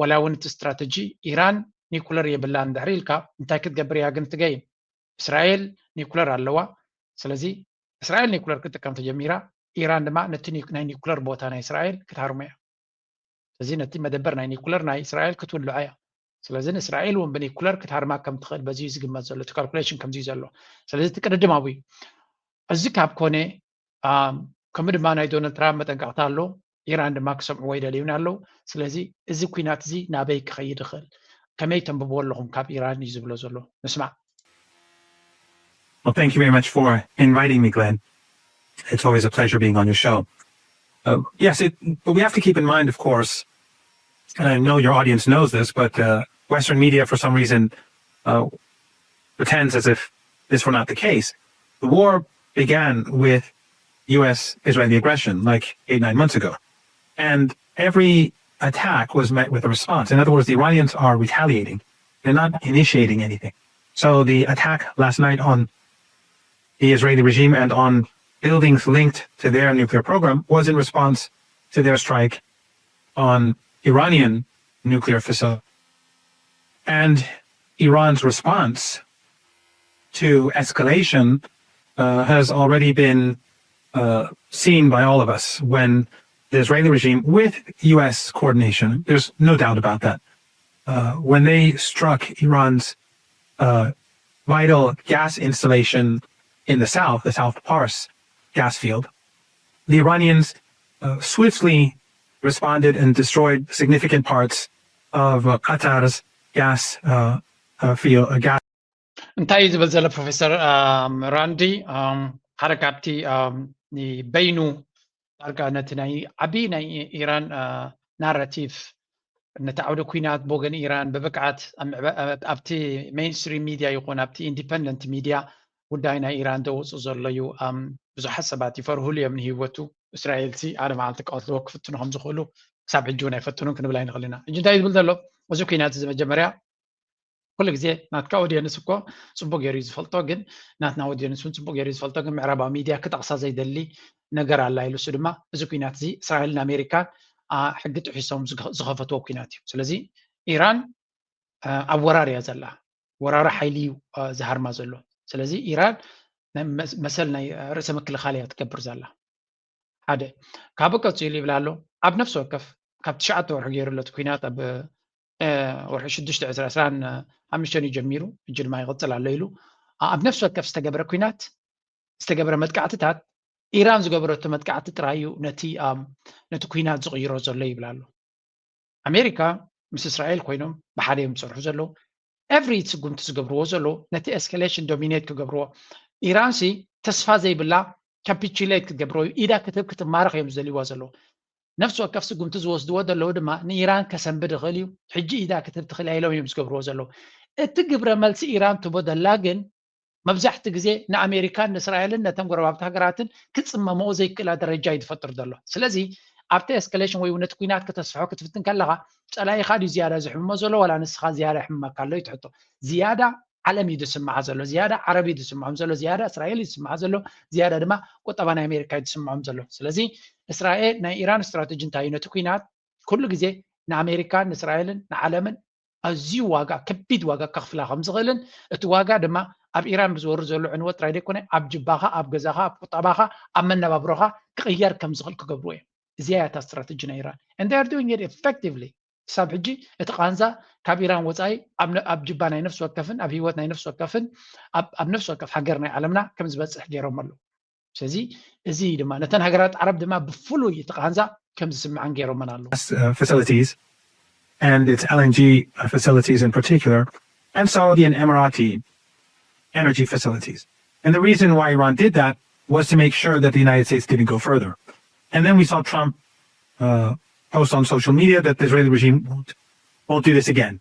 ወላ እውን እቲ ስትራቴጂ ኢራን ኒኩለር የብላ እንድሕሪ ኢልካ እንታይ ክትገብር እያ ግን ትገይም እስራኤል ኒኩለር ኣለዋ ስለዚ እስራኤል ኒኩለር ክትጥቀም ተጀሚራ ኢራን ድማ ነቲ ናይ ኒኩለር ቦታ ናይ እስራኤል ክትሃርሞ እያ ስለዚ ነቲ መደበር ናይ ኒኩለር ናይ እስራኤል ክትውልዓ እያ ስለዚህ እስራኤል እውን በኒኩለር ክትሃርማ ከም ትኽእል በዚ ዝግመት ዘሎ እቲ ካልኩሌሽን ከምዚ ዘሎ ስለዚ ትቅድድማዊ እዚ ካብ ኮነ ከምኡ ድማ ናይ ዶናልድ ትራምፕ መጠንቀቕታ ኣሎ ኢራን ድማ ክሰምዕዎ ይደልዩን ኣለዉ ስለዚ እዚ ኩናት እዚ ናበይ ክኸይድ ይኽእል ከመይ ተንብብዎ ኣለኹም ካብ ኢራን እዩ ዝብሎ ዘሎ ንስማዕ Well, thank you very much for inviting me, Glenn. It's always a pleasure being on your show. Yes, but we have to keep in mind, of course, and I know your audience knows this, but Western media, for some reason, pretends as if this were not the case. The war began with U.S.-Israeli aggression, like 8-9 months ago. And every attack was met with a response. In other words, the Iranians are retaliating. They're not initiating anything. So the attack last night on the Israeli regime and on buildings linked to their nuclear program was in response to their strike on Iranian nuclear facility. And Iran's response to escalation has already been seen by all of us when the Israeli regime, with U.S. coordination, there's no doubt about that, when they struck Iran's vital gas installation in the South Pars gas field, the Iranians swiftly responded and destroyed significant parts of Qatar's gas field. እንታይ ዝብል ዘሎ ፕሮፌሰር ራንዲ ሓደ ካብቲ በይኑ ዳርጋ ነቲ ናይ ዓብዪ ናይ ኢራን ናራቲቭ ነቲ ዓውደ ኩናት ብወገን ኢራን ብብቅዓት ኣብቲ ሜይንስትሪም ሚድያ ይኹን ኣብቲ ኢንዲፐንደንት ሚድያ ጉዳይ ናይ ኢራን ዘውፅኡ ዘሎ እዩ ብዙሓት ሰባት ይፈርህሉ እዮም ንሂወቱ እስራኤልሲ ሓደ መዓልቲ ቀትልዎ ክፍትኑ ከም ዝኽእሉ ክሳብ ሕጂ እውን ኣይፈትኑን ክንብል ኣይንኽእል ኢና ሕጂ እንታይ ዝብል ዘሎ እዚ ኩናት እዚ መጀመርያ ኩሉ ግዜ ናትካ ኦድየንስ እኮ ፅቡቅ ገይሩ ዝፈልጦ ግን ናትና ኦድየንስ እውን ፅቡቅ ገይሩ ዝፈልጦ ግን ምዕራባዊ ሚድያ ክጠቕሳ ዘይደሊ ነገር ኣላ ኢሉ እሱ ድማ እዚ ኩናት እዚ እስራኤልን ኣሜሪካን ሕጊ ጥሒሶም ዝኸፈትዎ ኩናት እዩ ስለዚ ኢራን ኣብ ወራር እያ ዘላ ወራሪ ሓይሊ እዩ ዝሃርማ ዘሎ ስለዚ ኢራን መሰል ናይ ርእሰ ምክልኻል እያ ትገብር ዘላ ሓደ ካብ ቀፂሉ ይብላ ኣሎ ኣብ ነፍሲ ወከፍ ካብ 9 ወርሒ ገይሩ ለት ኩናት ኣብ ወርሒ 6/25 እዩ ጀሚሩ እጂ ድማ ይቕፅል ኣሎ ኢሉ ኣብ ነፍሲ ወከፍ ዝተገብረ ኩናት ዝተገብረ መጥቃዕትታት ኢራን ዝገበረቶ መጥቃዕቲ ጥራይ እዩ ነቲ ኩናት ዝቕይሮ ዘሎ ይብላ ኣሎ ኣሜሪካ ምስ እስራኤል ኮይኖም ብሓደ እዮም ዝሰርሑ ዘለዉ ኤቭሪ ስጉምቲ ዝገብርዎ ዘሎ ነቲ ኤስካሌሽን ዶሚኔት ክገብርዎ ኢራንሲ ተስፋ ዘይብላ ካፒቹሌት ክገብሮ ኢዳ ክትማርኽ እዮም ዝደልይዎ ዘለዉ ነፍሲ ወከፍ ስጉምቲ ዝወስድዎ ዘለዉ ድማ ንኢራን ከሰንብድ ይኽእል እዩ ሕጂ ኢዳ ክትብ ትኽእል ኢሎም እዮም ዝገብርዎ ዘለዉ እቲ ግብረ መልሲ ኢራን ትቦ ዘላ ግን መብዛሕትኡ ግዜ ንኣሜሪካን ንእስራኤልን ነተን ጎረባብቲ ሃገራትን ክፅመምኦ ዘይክእላ ደረጃ እዩ ዝፈጥር ዘሎ ስለዚ ኣብቲ ኤስካሌሽን ወይ ነቲ ኩናት ከተስፍሖ ክትፍትን ከለኻ ፀላኢኻ ድዩ ዝያዳ ዝሕምሞ ዘሎ ዋላ ንስኻ ዝያዳ ይሕምመካ ኣሎ እዩ ትሕቶ ዝያዳ ዓለም እዩ ዝስምዓ ዘሎ ዝያዳ ዓረብ እዩ ዝስምዖም ዘሎ ዝያዳ እስራኤል እዩ ዝስምዓ ዘሎ ዝያዳ ድማ ቁጠባ ናይ ኣሜሪካ እዩ ዝስምዖም ዘሎ ስለዚ እስራኤል ናይ ኢራን ስትራቴጂ እንታይ እዩ ነቲ ኩናት ኩሉ ግዜ ንኣሜሪካን ንእስራኤልን ንዓለምን ኣዝዩ ዋጋ ከቢድ ዋጋ ከኽፍላ ከም ዝኽእልን እቲ ዋጋ ድማ ኣብ ኢራን ብዝወርድ ዘሎ ዕንወት ጥራይ ደይኮነ ኣብ ጅባኻ ኣብ ገዛኻ ኣብ ቁጠባኻ ኣብ መነባብሮኻ ክቕየር ከም ዝኽእል ክገብርዎ እዮም እዚኣ እያ እታ ስትራቴጂ ናይ ኢራን and they are doing it effectively ክሳብ ሕጂ እቲ ቃንዛ ካብ ኢራን ወፃኢ ኣብ ጅባ ናይ ነፍሲ ወከፍን ኣብ ሂወት ናይ ነፍሲ ወከፍን ኣብ ነፍሲ ወከፍ ሃገር ናይ ዓለምና ከም ዝበፅሕ ገይሮም ኣለዉ ስለዚ እዚ ድማ ነተን ሃገራት ዓረብ ድማ ብፍሉይ እቲ ቃንዛ ከም ዝስምዓን ገይሮምን ኣለዉ facilities and its LNG facilities in particular and Saudi and Emirati energy facilities. And the reason why Iran did that was to make sure that the United States didn't go further. And then we saw Trump post on social media that the Israeli regime won't do this again.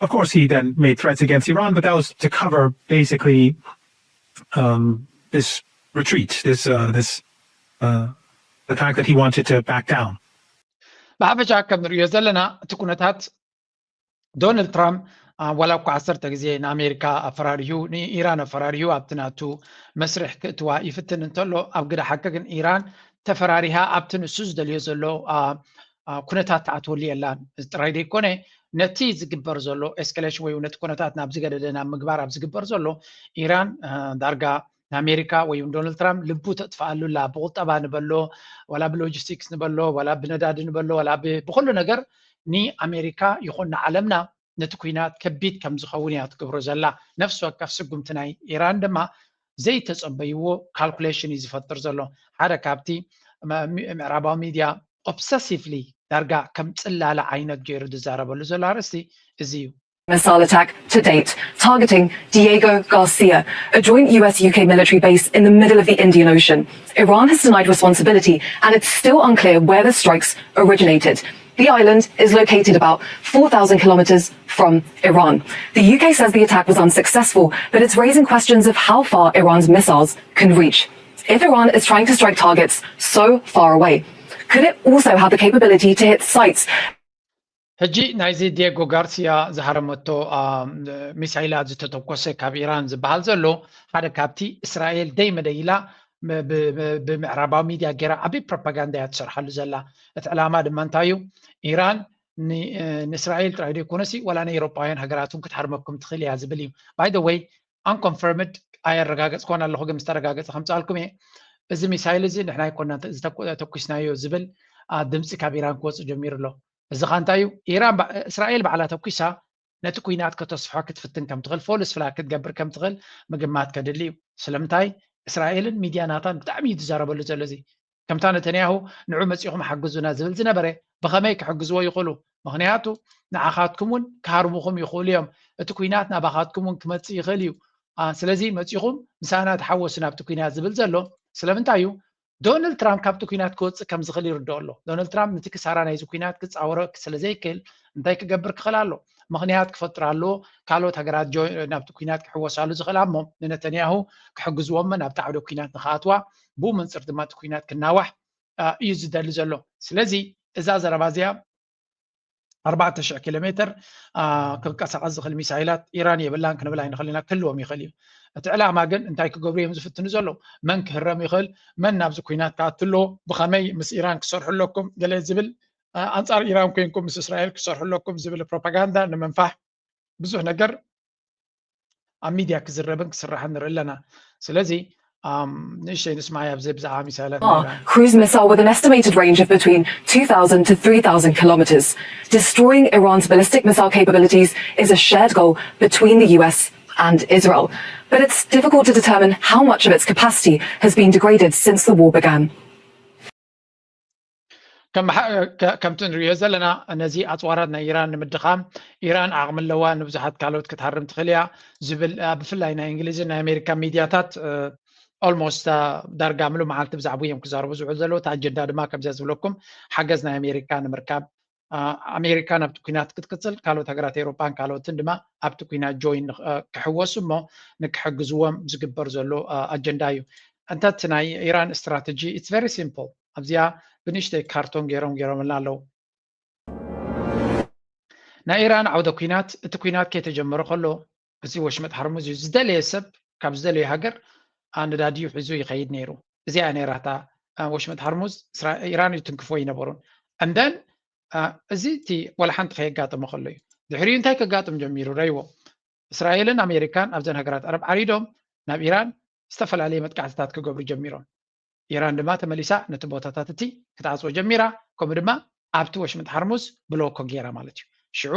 Of course, he then made threats against Iran, but that was to cover basically this retreat, this the fact that he wanted to back down. ብሓፈሻ ከም ንሪኦ ዘለና እቲ ኩነታት ዶናልድ ትራምፕ ዋላ እኳ 10 ግዜ ንኣሜሪካ ኣፈራርዩ ንኢራን ኣፈራርዩ ኣብቲ ናቱ መስርሕ ክእትዋ ይፍትን እንተሎ ኣብ ግዳ ሓቂ ግን ኢራን ተፈራሪሃ ኣብቲ ንሱ ዝደልዮ ዘሎ ኩነታት ተኣትወሉ የላን ጥራይ ደይኮነ ነቲ ዝግበር ዘሎ ኤስካሌሽን ወይ ነቲ ኩነታት ናብ ዝገደደ ናብ ምግባር ኣብ ዝግበር ዘሎ ኢራን ዳርጋ ኣሜሪካ ወይ ዶናልድ ትራምፕ ልቡ ተጥፋኣሉላ ብቁጠባ ንበሎ ወላ ብሎጂስቲክስ ንበሎ ወላ ብነዳዲ ንበሎ ወላ ብኩሉ ነገር ንኣሜሪካ ይኹን ንዓለምና ነቲ ኩናት ከቢድ ከም ዝኸውን እያ ትገብሮ ዘላ ነፍሲ ወከፍ ስጉምቲ ናይ ኢራን ድማ ዘይተጸበይዎ ካልኩሌሽን እዩ ዝፈጥር ዘሎ ሓደ ካብቲ ምዕራባዊ ሚድያ ኦብሰሲቭሊ ዳርጋ ከም ጽላላ ዓይነት ገይሩ ዝዛረበሉ ዘሎ ኣርእስቲ እዚ እዩ missile attack to date, targeting Diego Garcia, a joint US-UK military base in the middle of the Indian Ocean. Iran has denied responsibility, and it's still unclear where the strikes originated. The island is located about 4,000 kilometers from Iran. The UK says the attack was unsuccessful, but it's raising questions of how far Iran's missiles can reach. If Iran is trying to strike targets so far away, could it also have the capability to hit sites? ሕጂ ናይዚ ዲየጎ ጋርሲያ ዝሃረመቶ ሚሳይላት ዝተተኮሰ ካብ ኢራን ዝበሃል ዘሎ ሓደ ካብቲ እስራኤል ደይመደይላ ብምዕራባዊ ሚድያ ገይራ ዓብይ ፕሮፓጋንዳ እያ ትሰርሓሉ ዘላ እቲ ዕላማ ድማ እንታይ እዩ ኢራን ንእስራኤል ጥራይ ደይኮነሲ ወላ ንኤውሮጳውያን ሃገራትን ክትሓርመኩም ትኽእል እያ ዝብል እዩ ባይ ደ ወይ አንኮንፈርምድ ኣየረጋገፅኮን ኣለኹ ግን ዝተረጋገፀ ከምፃልኩም እየ እዚ ሚሳይል እዚ ንሕና ይኮና ተኩስናዮ ዝብል ድምፂ ካብ ኢራን ክወፅእ ጀሚሩ ኣሎ እዚ ኻንታዩ ኢራን እስራኤል ባዕላ ተኩሳ ነቲ ኩናት ከተስፍሖ ክትፍትን ከም ትኽእል ፎልስ ፍላ ክትገብር ከም ትኽእል ምግማት ከድሊ እዩ ስለምንታይ እስራኤልን ሚድያናታን ብጣዕሚ እዩ ዝዛረበሉ ዘሎ እዚ ከምታ ነተንያሁ ንዑ መፂኹም ሓግዙና ዝብል ዝነበረ ብኸመይ ክሕግዝዎ ይኽእሉ ምክንያቱ ንዓኻትኩም እውን ክሃርሙኹም ይኽእሉ እዮም እቲ ኩናት ናባኻትኩም እውን ክመፅእ ይኽእል እዩ ስለዚ መፂኹም ምሳና ተሓወሱ ናብቲ ኩናት ዝብል ዘሎ ስለምንታይ እዩ ዶናልድ ትራምፕ ካብቲ ኩናት ክወፅእ ከም ዝኽእል ይርድኦ ኣሎ ዶናልድ ትራምፕ ነቲ ክሳራ ናይዚ ኩናት ክፃወሮ ስለዘይክእል እንታይ ክገብር ክኽእል ኣሎ ምክንያት ክፈጥር ኣለዎ ካልኦት ሃገራት ናብቲ ኩናት ክሕወሳሉ ዝኽእል እሞ ንነተንያሁ ክሕግዝዎሞ ናብቲ ዓውደ ኩናት ንኽኣትዋ ብኡ መንፅር ድማ እቲ ኩናት ክናዋሕ እዩ ዝደሊ ዘሎ ስለዚ እዛ ዘረባ እዚኣ 4,000 ኪሎ ሜትር ክንቀሳቐስ ዝኽእል ሚሳይላት ኢራን የብላን ክንብል ኣይንኽእልና ክህልዎም ይኽእል እዩ እቲ ዕላማ ግን እንታይ ክገብሩ እዮም ዝፍትኑ ዘሎ መን ክህረም ይኽእል መን ናብዚ ኩናት ክኣትሎ ብኸመይ ምስ ኢራን ክሰርሑ ኣለኩም ገለ ዝብል ኣንጻር ኢራን ኮይንኩም ምስ እስራኤል ክሰርሑ ኣለኩም ዝብል ፕሮፓጋንዳ ንምንፋሕ ብዙሕ ነገር ኣብ ሚድያ ክዝረብን ክስራሕን ንርኢ ኣለና ስለዚ ንእሽተይ ንስማዕ ኣብዚ ብዛዕባ ሚሳይላት cruise missile with an estimated range of between 2,000 to 3,000 kilometers. Destroying Iran's ballistic missile capabilities is a shared goal between the US and Israel. But it's difficult to determine how much of its capacity has been degraded since the war began. ከምቲ ንሪኦ ዘለና ነዚ ኣፅዋራት ናይ ኢራን ንምድኻም ኢራን ዓቕሚ ኣለዋ ንብዙሓት ካልኦት ክትሃርም ትኽእል እያ ዝብል ብፍላይ ናይ እንግሊዝን ናይ ኣሜሪካ ሚድያታት ኦልሞስት ዳርጋ ምሉ መዓልቲ ብዛዕባ እዮም ክዛረቡ ዝውዕሉ ዘለዉ እቲ ኣጀንዳ ድማ ከምዚያ ዝብለኩም ሓገዝ ናይ ኣሜሪካ ንምርካብ ኣሜሪካ ናብቲ ኩናት ክትቅፅል ካልኦት ሃገራት ኤውሮጳን ካልኦትን ድማ ኣብቲ ኩናት ጆይን ክሕወሱ እሞ ንክሕግዝዎም ዝግበር ዘሎ ኣጀንዳ እዩ እንተቲ ናይ ኢራን ስትራቴጂ ኢትስ ቨሪ ሲምፕል ኣብዚኣ ብንእሽተይ ካርቶን ገይሮምልና ኣለዉ ናይ ኢራን ዓውደ ኩናት እቲ ኩናት ከይተጀመረ ከሎ እዚ ወሽመጥ ሃርሙዝ እዩ ዝደለየ ሰብ ካብ ዝደለየ ሃገር ነዳድዩ ሒዙ ይኸይድ ነይሩ እዚኣ ነይራታ ወሽመጥ ሃርሙዝ ኢራን እዩ ትንክፎ ይነበሩን እንደን እዚ እቲ ወላ ሓንቲ ከየጋጥሞ ከሎ እዩ ድሕሪኡ እንታይ ከጋጥም ጀሚሩ ረይዎ እስራኤልን ኣሜሪካን ኣብዘን ሃገራት ዓረብ ዓሪዶም ናብ ኢራን ዝተፈላለየ መጥቃዕትታት ክገብሩ ጀሚሮም ኢራን ድማ ተመሊሳ ነቲ ቦታታት እቲ ክትዓፅቦ ጀሚራ ከምኡ ድማ ኣብቲ ወሽመጥ ሃርሙዝ ብሎኮ ገይራ ማለት እዩ ሽዑ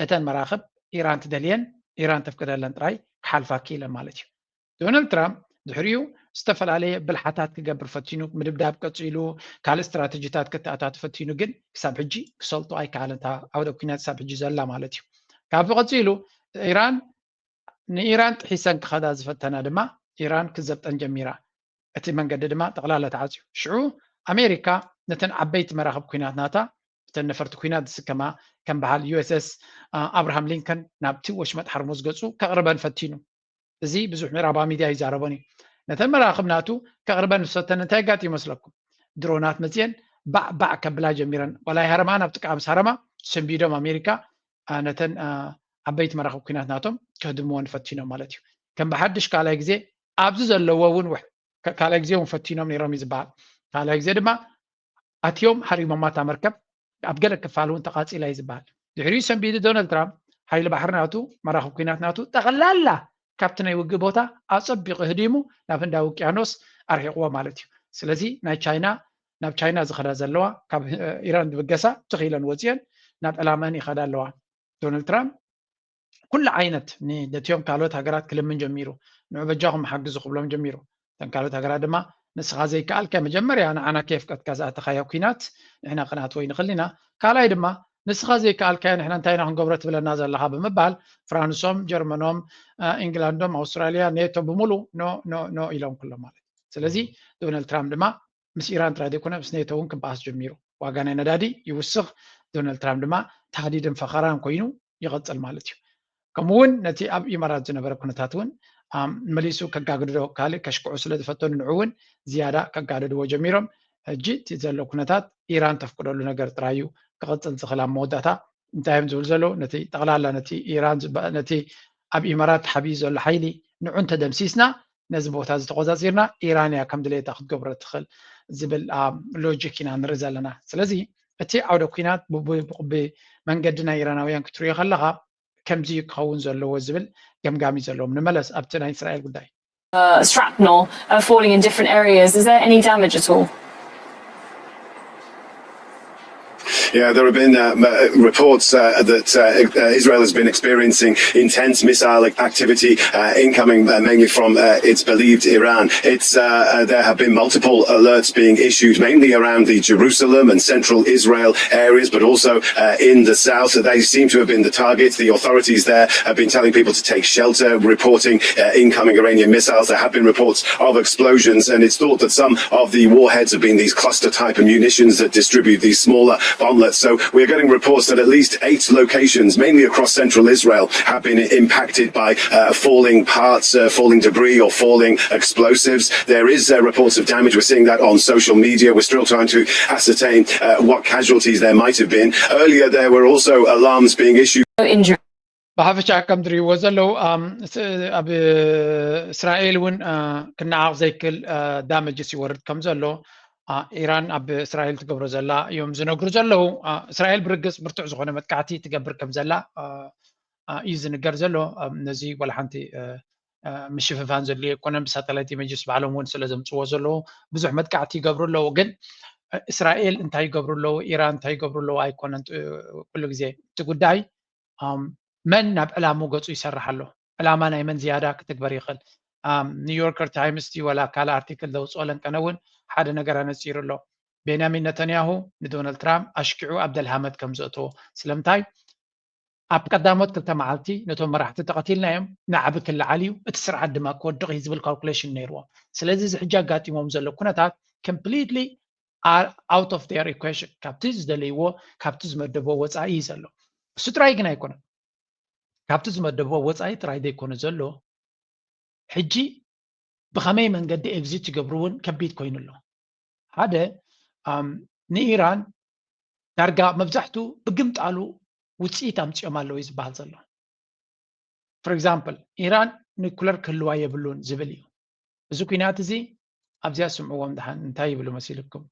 እተን መራኽብ ኢራን ትደልየን ኢራን ተፍቅደለን ጥራይ ክሓልፋ ክኢለን ማለት እዩ ዶናልድ ትራምፕ ድሕሪኡ ዝተፈላለየ ብልሓታት ክገብር ፈቲኑ ምድብዳብ ቀፂሉ ካልእ ስትራቴጂታት ክትኣታቱ ፈቲኑ ግን ክሳብ ሕጂ ክሰልጦ ኣይከኣለን ዓውደ ኩናት ክሳብ ሕጂ ዘላ ማለት እዩ ካብዚ ቀፂሉ ኢራን ንኢራን ጥሒሰን ክኸዳ ዝፈተና ድማ ኢራን ክዘብጠን ጀሚራ እቲ መንገዲ ድማ ጠቕላላ ተዓፅዩ ሽዑ ኣሜሪካ ነተን ዓበይቲ መራኽብ ኩናት ናታ እተን ነፈርቲ ኩናት ዝስከማ ከም በሃል ዩኤስኤስ ኣብርሃም ሊንከን ናብቲ ወሽመጥ ሃርሙዝ ገፁ ከቕርበን ፈቲኑ እዚ ብዙሕ ምዕራባዊ ሚድያ ይዛረበን እዩ ነተን መራኽብ ናቱ ከቕርበን ዝፈተን እንታይ ጋጥ ይመስለኩም ድሮናት መፅአን ባዕ ከብላ ጀሚረን ወላይ ሃረማ ናብ ጥቃ ምስ ሃረማ ሰንቢዶም ኣሜሪካ ነተን ዓበይቲ መራኽብ ኩናት ናቶም ከህድምዎን ፈቲኖም ማለት እዩ ከም ብሓድሽ ካልኣይ ግዜ ኣብዚ ዘለዎ እውን ካልኣይ ግዜ እውን ፈቲኖም ነይሮም እዩ ዝበሃል ካልኣይ ግዜ ድማ ኣትዮም ሃሪሞማ እታ መርከብ ኣብ ገለ ክፋል እውን ተቃፂላ እዩ ዝበሃል ድሕሪኡ ሰንቢዱ ዶናልድ ትራምፕ ሓይሊ ባሕሪ ናቱ መራኽብ ኩናት ናቱ ጠቕላላ ካብቲ ናይ ውግእ ቦታ ኣጸቢቑ ህዲሙ ናብ ህንዳዊ ውቅያኖስ ኣርሒቕዎ ማለት እዩ ስለዚ ናብ ቻይና ዝኸዳ ዘለዋ ካብ ኢራን ዝብገሳ ትኺለን ወፅየን ናብ ዕላመን ይኸዳ ኣለዋ ዶናልድ ትራምፕ ኩሉ ዓይነት ንደትዮም ካልኦት ሃገራት ክልምን ጀሚሩ ንዕበጃኹም ሓግዙ ክብሎም ጀሚሩ እተን ካልኦት ሃገራት ድማ ንስኻ ዘይከኣልካ መጀመርያ ንዓና ከየፍቀድካ ዝኣተኻዮ ኩናት ንሕና ክንኣትዎ ይንኽእል ኢና ካልኣይ ድማ ንስኻ ዘይከኣልካ ንሕና እንታይ ኢና ክንገብሮ ትብለና ዘለኻ ብምባል ፍራንሶም ጀርመኖም ኢንግላንዶም ኣውስትራልያ ኔቶ ብምሉእ ኖ ኢሎም ኩሎም ማለት ስለዚ ዶናልድ ትራምፕ ድማ ምስ ኢራን ጥራይ ዘይኮነ ምስ ኔቶ እውን ክበኣስ ጀሚሩ ዋጋ ናይ ነዳዲ ይውስኽ ዶናልድ ትራምፕ ድማ ተሃዲድን ፈኸራን ኮይኑ ይቐፅል ማለት እዩ ከምኡውን ነቲ ኣብ ኢማራት ዝነበረ ኩነታት እውን መሊሱ ከጋግድዶ ካልእ ከሽክዑ ስለ ዝፈተኑ ንዑ እውን ዝያዳ ከጋድድዎ ጀሚሮም ሕጂ እቲ ዘሎ ኩነታት ኢራን ተፍቅደሉ ነገር ጥራዩ ክቕፅል ዝኽእል ኣብ መወዳእታ እንታይ እዮም ዝብል ዘለዉ ነቲ ጠቕላላ ነቲ ኢራን ነቲ ኣብ ኢማራት ሓቢዩ ዘሎ ሓይሊ ንዑ እንተደምሲስና ነዚ ቦታ ዝተቆፃፂርና ኢራን እያ ከም ድሌታ ክትገብሮ ትኽእል ዝብል ሎጂክ ኢና ንርኢ ዘለና ስለዚ እቲ ዓውደ ኩናት ብመንገዲ ናይ ኢራናውያን ክትሪኦ ከለኻ ከምዚ ክኸውን ዘለዎ ዝብል ገምጋሚ ዘለዎም ንመለስ ኣብቲ ናይ እስራኤል ጉዳይ shrapnel falling in different areas. Is there any damage at all? Yeah, there have been reports that Israel has been experiencing intense missile activity incoming mainly from its believed Iran. There have been multiple alerts being issued mainly around the Jerusalem and central Israel areas, but also in the south. They seem to have been the targets. The authorities there have been telling people to take shelter, reporting incoming Iranian missiles. There have been reports of explosions, and it's thought that some of the warheads have been these cluster-type munitions that distribute these smaller bomblets. So we're getting reports that at least 8 locations, mainly across central Israel, have been impacted by falling parts, falling debris or falling explosives. There is reports of damage. We're seeing that on social media. We're still trying to ascertain what casualties there might have been. Earlier, there were also alarms being issued. ብሓፈሻ ከም ትሪእዎ ዘለው ኣብ እስራኤል እውን ክነዓቕ ዘይክእል ዳመጅስ ይወርድ ከም ዘሎ ኢራን ኣብ እስራኤል ትገብሮ ዘላ እዮም ዝነግሩ ዘለው እስራኤል ብርግፅ ብርቱዕ ዝኾነ መጥቃዕቲ ትገብር ከም ዘላ እዩ ዝንገር ዘሎ ነዚ ወላ ሓንቲ ምሽፍፋን ዘድልዮ ኣይኮነን ብሳተላይት ኢሜጅስ ባዕሎም እውን ስለ ዘምፅዎ ዘለው ብዙሕ መጥቃዕቲ ይገብሩ ኣለዉ ግን እስራኤል እንታይ ይገብሩ ኣለዉ ኢራን እንታይ ይገብሩ ኣለዉ ኣይኮነን ኩሉ ግዜ እቲ ጉዳይ መን ናብ ዕላሙ ገፁ ይሰርሕ ኣሎ ዕላማ ናይ መን ዝያዳ ክትግበር ይኽእል ኒውዮርከር ታይምስ ወላ ካልእ ኣርቲክል ዘውፅኦ ለንቀነ እውን ሓደ ነገር ኣነፂሩ ኣሎ ቤንያሚን ነተንያሁ ንዶናልድ ትራምፕ ኣሽኪዑ ኣብደልሃመድ ከም ዘእትዎ ስለምንታይ ኣብ ቀዳሞት 2 መዓልቲ ነቶም መራሕቲ ተቐቲልና እዮም ንዓብ ክለዓል እዩ እቲ ስርዓት ድማ ክወድቕ እዩ ዝብል ካልኩሌሽን ነይርዎ ስለዚ እዚ ሕጂ ኣጋጢሞም ዘሎ ኩነታት ኮምፕሊትሊ out of their equation ካብቲ ዝደለይዎ ካብቲ ዝመደብዎ ወፃኢ እዩ ዘሎ እሱ ጥራይ ግን ኣይኮነን ካብቲ ዝመደብዎ ወፃኢ ጥራይ ዘይኮነ ዘሎ ሕጂ ብኸመይ መንገዲ ኤግዚት ይገብሩ እውን ከቢድ ኮይኑ ኣሎ ሓደ ንኢራን ዳርጋ መብዛሕትኡ ብግምጣሉ ውፅኢት ኣምፂኦም ኣለዉ እዩ ዝበሃል ዘሎ ፎር ኤግዛምፕል ኢራን ኒኩለር ክህልዋ የብሉን ዝብል እዩ እዚ ኩናት እዚ ኣብዚያ ስምዕዎም ድሓን እንታይ ይብሉ መሲልኩም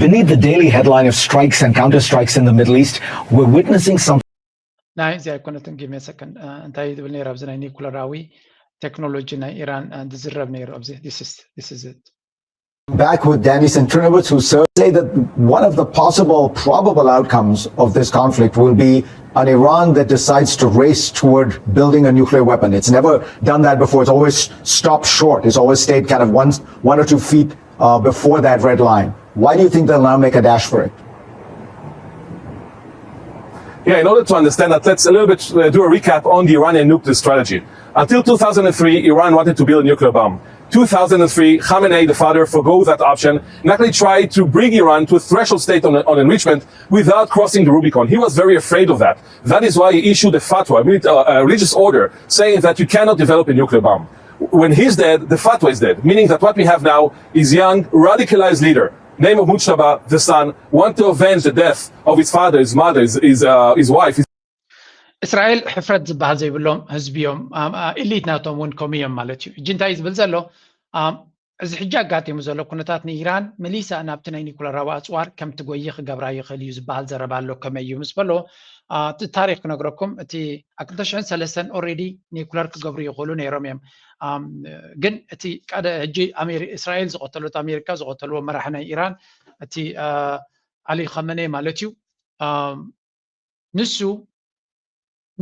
Beneath the daily headline of strikes and counter-strikes in the Middle East, we're witnessing some ናይ እዚ ኣይኮነትን give me a second እንታይ ይብል ነይሩ ኣብዚ ናይ ኒኩለራዊ ቴክኖሎጂ ናይ ኢራን ዝዝረብ ነይሩ ኣብዚ this is it Back with Danny Centrinovitz, who say that one of the possible probable outcomes of this conflict will be an Iran that decides to race toward building a nuclear weapon. It's never done that before. It's always stopped short. It's always stayed kind of one or two feet before that red line. Why do you think they'll now make a dash for it? Yeah, in order to understand that, let's a little bit do a recap on the Iranian nuclear strategy. Until 2003, Iran wanted to build a nuclear bomb. 2003, Khamenei, the father, forgo that option and actually tried to bring Iran to a threshold state on enrichment without crossing the Rubicon. He was very afraid of that. That is why he issued a fatwa, a religious order, saying that you cannot develop a nuclear bomb. When he's dead, the fatwa is dead, meaning that what we have now is young, radicalized leader, name of Mujtaba, the son, want to avenge the death of his father, his mother, his wife. እስራኤል ሕፍረት ዝበሃል ዘይብሎም ህዝቢዮም ኢሊት ናቶም እውን ከምኡ እዮም ማለት እዩ እጂ እንታይ ዝብል ዘሎ እዚ ሕጂ ኣጋጢሙ ዘሎ ኩነታት ንኢራን መሊሳ ናብቲ ናይ ኒኩለራዊ ኣፅዋር ከም ትጎይ ክገብራ ይኽእል እዩ ዝበሃል ዘረባ ኣሎ ከመይ እዩ ምስ በሎ እቲ ታሪክ ክነግረኩም እቲ ኣብ 2003 ኦልሬዲ ኒኩለር ክገብሩ ይኽእሉ ነይሮም እዮም ግን እቲ ሕጂ እስራኤል ዝቐተሎት ኣሜሪካ ዝቐተልዎ መራሒ ናይ ኢራን እቲ ኣሊ ኸመኔ ማለት እዩ ንሱ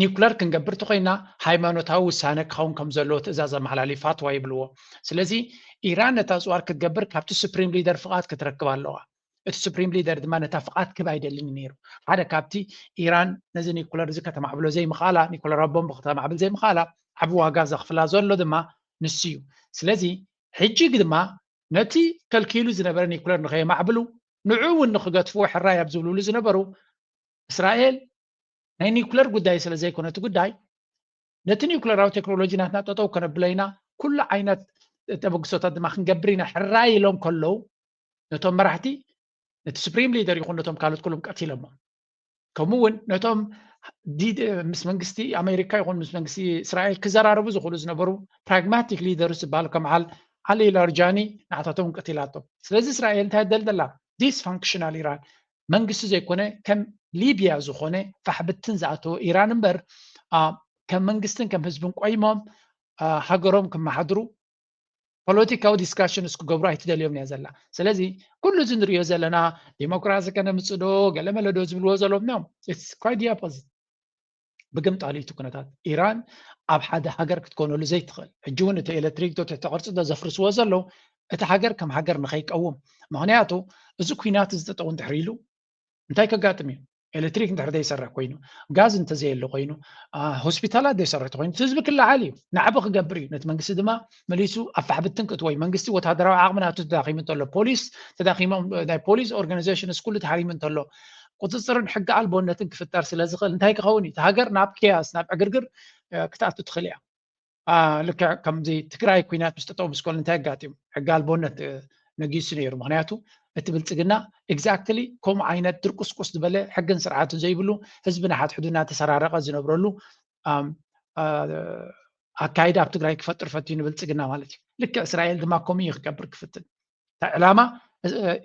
ኒኩለር ክንገብር ተኾይና ሃይማኖታዊ ውሳነ ክኸውን ከም ዘለዎ ትእዛዝ ኣመሓላሊ ፋትዋ ይብልዎ ስለዚ ኢራን ነታ ኣፅዋር ክትገብር ካብቲ ሱፕሪም ሊደር ፍቓድ ክትረክብ ኣለዋ እቲ ሱፕሪም ሊደር ድማ ነታ ፍቓድ ክብ ኣይደልን ነይሩ ሓደ ካብቲ ኢራን ነዚ ኒኩለር እዚ ከተማዕብሎ ዘይምኽኣላ ኒኩለራዊ ቦምብ ከተማዕብል ዘይምኽኣላ ዓብ ዋጋ ዘኽፍላ ዘሎ ድማ ንሱ እዩ ስለዚ ሕጂ ድማ ነቲ ከልኪሉ ዝነበረ ኒኩለር ንኸየማዕብሉ ንዑ እውን ንኽገትፍዎ ሕራይ ኣብ ዝብልሉ ዝነበሩ እስራኤል ናይ ኒኩለር ጉዳይ ስለ ዘይኮነ እቲ ጉዳይ ነቲ ኒኩለራዊ ቴክኖሎጂ ናትና ጠጠው ከነብለይና ኩሉ ዓይነት ተበግሶታት ድማ ክንገብር ኢና ሕራይ ኢሎም ከለዉ ነቶም መራሕቲ ነቲ ሱፕሪም ሊደር ይኹን ነቶም ካልኦት ኩሎም ቀቲሎሞ ከምኡ እውን ነቶም ምስ መንግስቲ ኣሜሪካ ይኹን ምስ መንግስቲ እስራኤል ክዘራረቡ ዝኽእሉ ዝነበሩ ፕራግማቲክ ሊደርስ ዝበሃሉ ከም ዓሊ ላርጃኒ ንዓታቶም ቀቲላቶም ስለዚ እስራኤል እንታይ ደልደላ ዲስፋንክሽናል ኢራን መንግስቲ ዘይኮነ ከም ሊብያ ዝኾነ ፋሕብትን ዝኣተወ ኢራን እምበር ከም መንግስትን ከም ህዝብን ቆይሞም ሃገሮም ክመሓድሩ ፖለቲካዊ ዲስካሽንስ ክገብሩ ኣይትደልዮም እያ ዘላ ስለዚ ኩሉ እዚ ንሪኦ ዘለና ዲሞክራሲ ከነምፅዶ ገለ መለዶ ዝብልዎ ዘሎም ኖም ኢትስ ኳይት ዲ ኦፖዚት ብግምጣሊ እቲ ኩነታት ኢራን ኣብ ሓደ ሃገር ክትኮነሉ ዘይትኽእል ሕጂ እውን እቲ ኤሌክትሪክ ዶ ትሕቲ ቅርፂ ዶ ዘፍርስዎ ዘለው እቲ ሃገር ከም ሃገር ንኸይቀውም ምክንያቱ እዚ ኩናት ዝጠጠው እንድሕር ኢሉ እንታይ ከጋጥም እዩ ኤሌክትሪክ እንድሕር ዘይሰርሕ ኮይኑ ጋዝ እንተዘየለ ኮይኑ ሆስፒታላት ዘይሰርሕ ኮይኑ ህዝቢ ክለዓል እዩ ንዓብ ክገብር እዩ ነቲ መንግስቲ ድማ መሊሱ ኣብ ፋሕብትን ክትወይ መንግስቲ ወታደራዊ ዓቕሚ ናቱ ተዳኺሙ እንተሎ ፖሊስ ተዳኺሞም ናይ ፖሊስ ኦርጋናይዜሽንስ ኩሉ ተሓሪሙ እንተሎ ቁፅፅርን ሕጊ ኣልቦነትን ክፍጠር ስለ ዝኽእል እንታይ ክኸውን እዩ እቲ ሃገር ናብ ኪያስ ናብ ዕግርግር ክትኣቱ ትኽእል እያ ልክዕ ከምዚ ትግራይ ኩናት ምስ ጠጠው ምስ ኮነ እንታይ ኣጋጢሙ ሕጊ ኣልቦነት ነጊሱ ነይሩ ምክንያቱ እቲ ብልፅግና ኤግዛክትሊ ከምኡ ዓይነት ድርቁስቁስ ዝበለ ሕግን ስርዓትን ዘይብሉ ህዝቢ ናሓትሕዱ እናተሰራረቐ ዝነብረሉ ኣካይዳ ኣብ ትግራይ ክፈጥር ፈትዩ ንብልፅግና ማለት እዩ ልክዕ እስራኤል ድማ ከምኡ እዩ ክገብር ክፍትን ዕላማ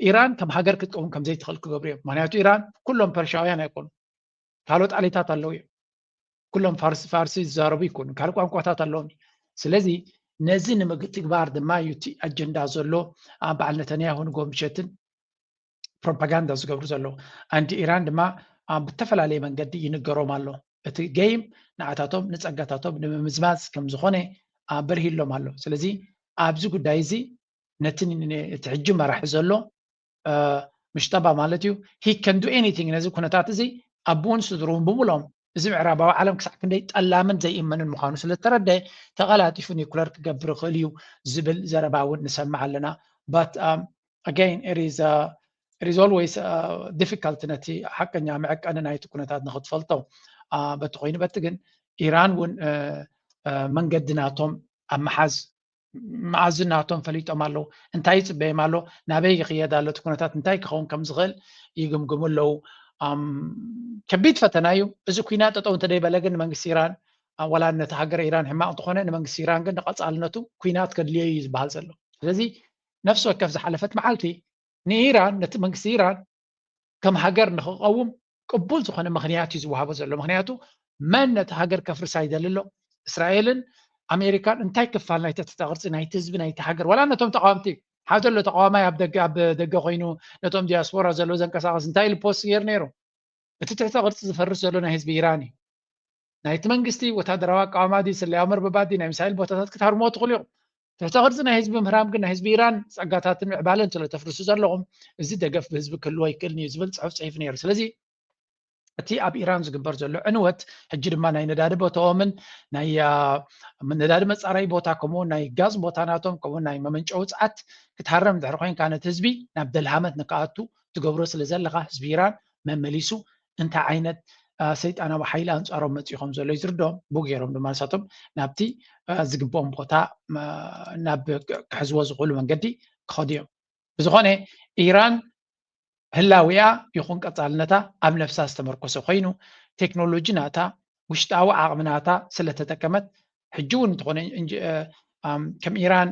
ኢራን ከም ሃገር ክትቀውም ከም ዘይትኽእል ክገብሩ እዮም ምክንያቱ ኢራን ኩሎም ፐርሻውያን ኣይኮኑ ካልኦት ዓሌታት ኣለዉ እዮም ኩሎም ፋርሲ ዝዛረቡ ይኮኑ ካልእ ቋንቋታት ኣለዎም ስለዚ ነዚ ንምግትግባር ድማ እዩ እቲ ኣጀንዳ ዘሎ በዓል ነተንያሁን ጎምሸትን ፕሮፓጋንዳ ዝገብሩ ዘለዉ ኣንቲ ኢራን ድማ ብተፈላለየ መንገዲ ይንገሮም ኣሎ እቲ ጌይም ንዓታቶም ንፀጋታቶም ንምምዝማዝ ከም ዝኾነ በርሂሎም ኣሎ ስለዚ ኣብዚ ጉዳይ እዚ ነቲ ሕጂ መራሒ ዘሎ ምሽጠባ ማለት እዩ ሂ ከን ዱ ኤኒቲንግ ነዚ ኩነታት እዚ ኣቦን ስድሩን ብምሎም እዚ ምዕራባዊ ዓለም ክሳዕ ክንደይ ጠላምን ዘይእመንን ምዃኑ ስለተረድአ ተቐላጢፉ ኒኩለር ክገብር ይኽእል እዩ ዝብል ዘረባ እውን ንሰምዕ ኣለና በት ኣጋይን it is always difficult ነቲ ሓቀኛ መዐቀኒ ናይቲ ኩነታት ንኽትፈልጦ በቲ ኮይኑ በቲ ግን ኢራን እውን መንገዲ ናቶም ኣብ መዓዝ ናቶም ፈሊጦም ኣለዉ እንታይ ይፅበዮም ኣሎ ናበይ ይኽየድ ኣሎ እቲ ኩነታት እንታይ ክኸውን ከም ዝኽእል ይግምግሙ ኣለዉ ከቢድ ፈተና እዩ እዚ ኩናት ጠጠው እንተደይበለ ግን ንመንግስቲ ኢራን ዋላ ነቲ ሃገር ኢራን ሕማቕ እንተኾነ ንመንግስቲ ኢራን ግን ንቐፃልነቱ ኩናት ከድልዮ እዩ ዝበሃል ዘሎ ስለዚ ነፍሲ ወከፍ ዝሓለፈት መዓልቲ ንኢራን ነቲ መንግስቲ ኢራን ከም ሃገር ንኽቀውም ቅቡል ዝኾነ ምክንያት እዩ ዝወሃቦ ዘሎ ምክንያቱ መን ነቲ ሃገር ከፍርሳ ይደሊ ኣሎ እስራኤልን ኣሜሪካን እንታይ ክፋል ናይቲ ቅርፂ ናይቲ ህዝቢ ናይቲ ሃገር ዋላ ነቶም ተቃዋምቲ ሓደ ኣሎ ተቃዋማይ ኣብ ደገ ኮይኑ ነቶም ዲያስፖራ ዘሎ ዘንቀሳቐስ እንታይ ፖስት ገይሩ ነይሩ እቲ ትሕቲ ቅርፂ ዝፈርስ ዘሎ ናይ ህዝቢ ኢራን እዩ ናይቲ መንግስቲ ወታደራዊ ኣቃዋማ ዲ ሰላያዊ መርበባት ዲ ናይ ሚሳይል ቦታታት ክትሃርሞ ትኽእሉ ኢኹም ትሕቲ ቅርፂ ናይ ህዝቢ ምህራም ግን ናይ ህዝቢ ኢራን ፀጋታትን ምዕባለን ስለ ተፍርሱ ዘለኹም እዚ ደገፍ ብህዝቢ ክህልዎ ይክእልኒ እዩ ዝብል ፅሑፍ ፅሒፍ ነይሩ ስለዚ እቲ ኣብ ኢራን ዝግበር ዘሎ ዕንወት ሕጂ ድማ ናይ ነዳዲ ቦታኦምን ናይ ነዳዲ መፃረይ ቦታ ከምኡውን ናይ ጋዝ ቦታ ናቶም ከምኡውን ናይ መመንጨዊ ፀዓት ክትሃረም ድሕሪ ኮይንካ ነቲ ህዝቢ ናብ ደልሃመት ንክኣቱ ትገብሮ ስለ ዘለካ ህዝቢ ኢራን መመሊሱ እንታይ ዓይነት ሰይጣናዊ ሓይሊ ኣንፃሮም መፂኦም ዘሎ ይዝርዶም ብገይሮም ድማ ንሳቶም ናብቲ ዝግብኦም ቦታ ናብ ክሕዝዎ ዝኽእሉ መንገዲ ክኸዱ እዮም ብዝኾነ ኢራን ህላዊያ ይኹን ቀፃልነታ ኣብ ነፍሳ ዝተመርኮሰ ኮይኑ ቴክኖሎጂ ናታ ውሽጣዊ ዓቕሚ ናታ ስለተጠቀመት ሕጂ እውን እንተኾነ كم إيران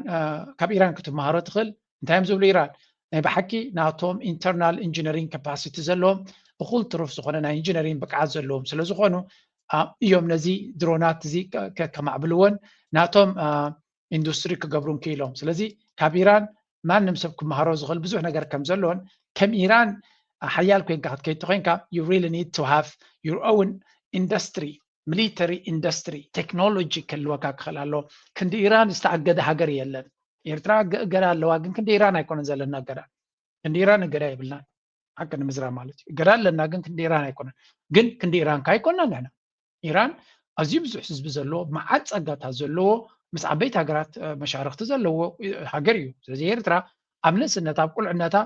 كاب إيران كتمهارة تخل انتهم زبل إيران ናይ ብሓቂ ናቶም ኢንተርናል ኢንጂነሪንግ ካፓሲቲ ዘለዎም ብኩል ትሩፍ ዝኾነ ናይ ኢንጂነሪንግ ብቅዓት ዘለዎም ስለ ዝኾኑ እዮም ነዚ ድሮናት እዚ ከማዕብልዎን ናቶም ኢንዱስትሪ ክገብሩን ክኢሎም ስለዚ ካብ ኢራን ማንም ሰብ ክመሃሮ ዝኽእል ብዙሕ ነገር ከም ዘለዎን ከም ኢራን ሓያል ኮይንካ ክትከይድ ኮይንካ you really need to have your own industry military industry technology ክልወካ ክኽእል ኣሎ ክንዲ ኢራን ዝተኣገደ ሃገር የለን ኤርትራ ገዳ ኣለዋ ግን ክንዲ ኢራን ኣይኮነን ዘለና ገዳ ክንዲ ኢራን ገዳ ይብልና ሓቀን ምዝራ ማለት እዩ ገዳ ኣለና ግን ክንዲ ኢራን ኣይኮነን ግን ክንዲ ኢራን ካይኮንና ንሕና ኢራን ኣዝዩ ብዙሕ ህዝቢ ዘለዎ መዓት ፀጋታት ዘለዎ ምስ ዓበይቲ ሃገራት መሻርክቲ ዘለዎ ሃገር እዩ ስለዚ ኤርትራ ኣብ ንእስነታ ኣብ ቁልዕነታ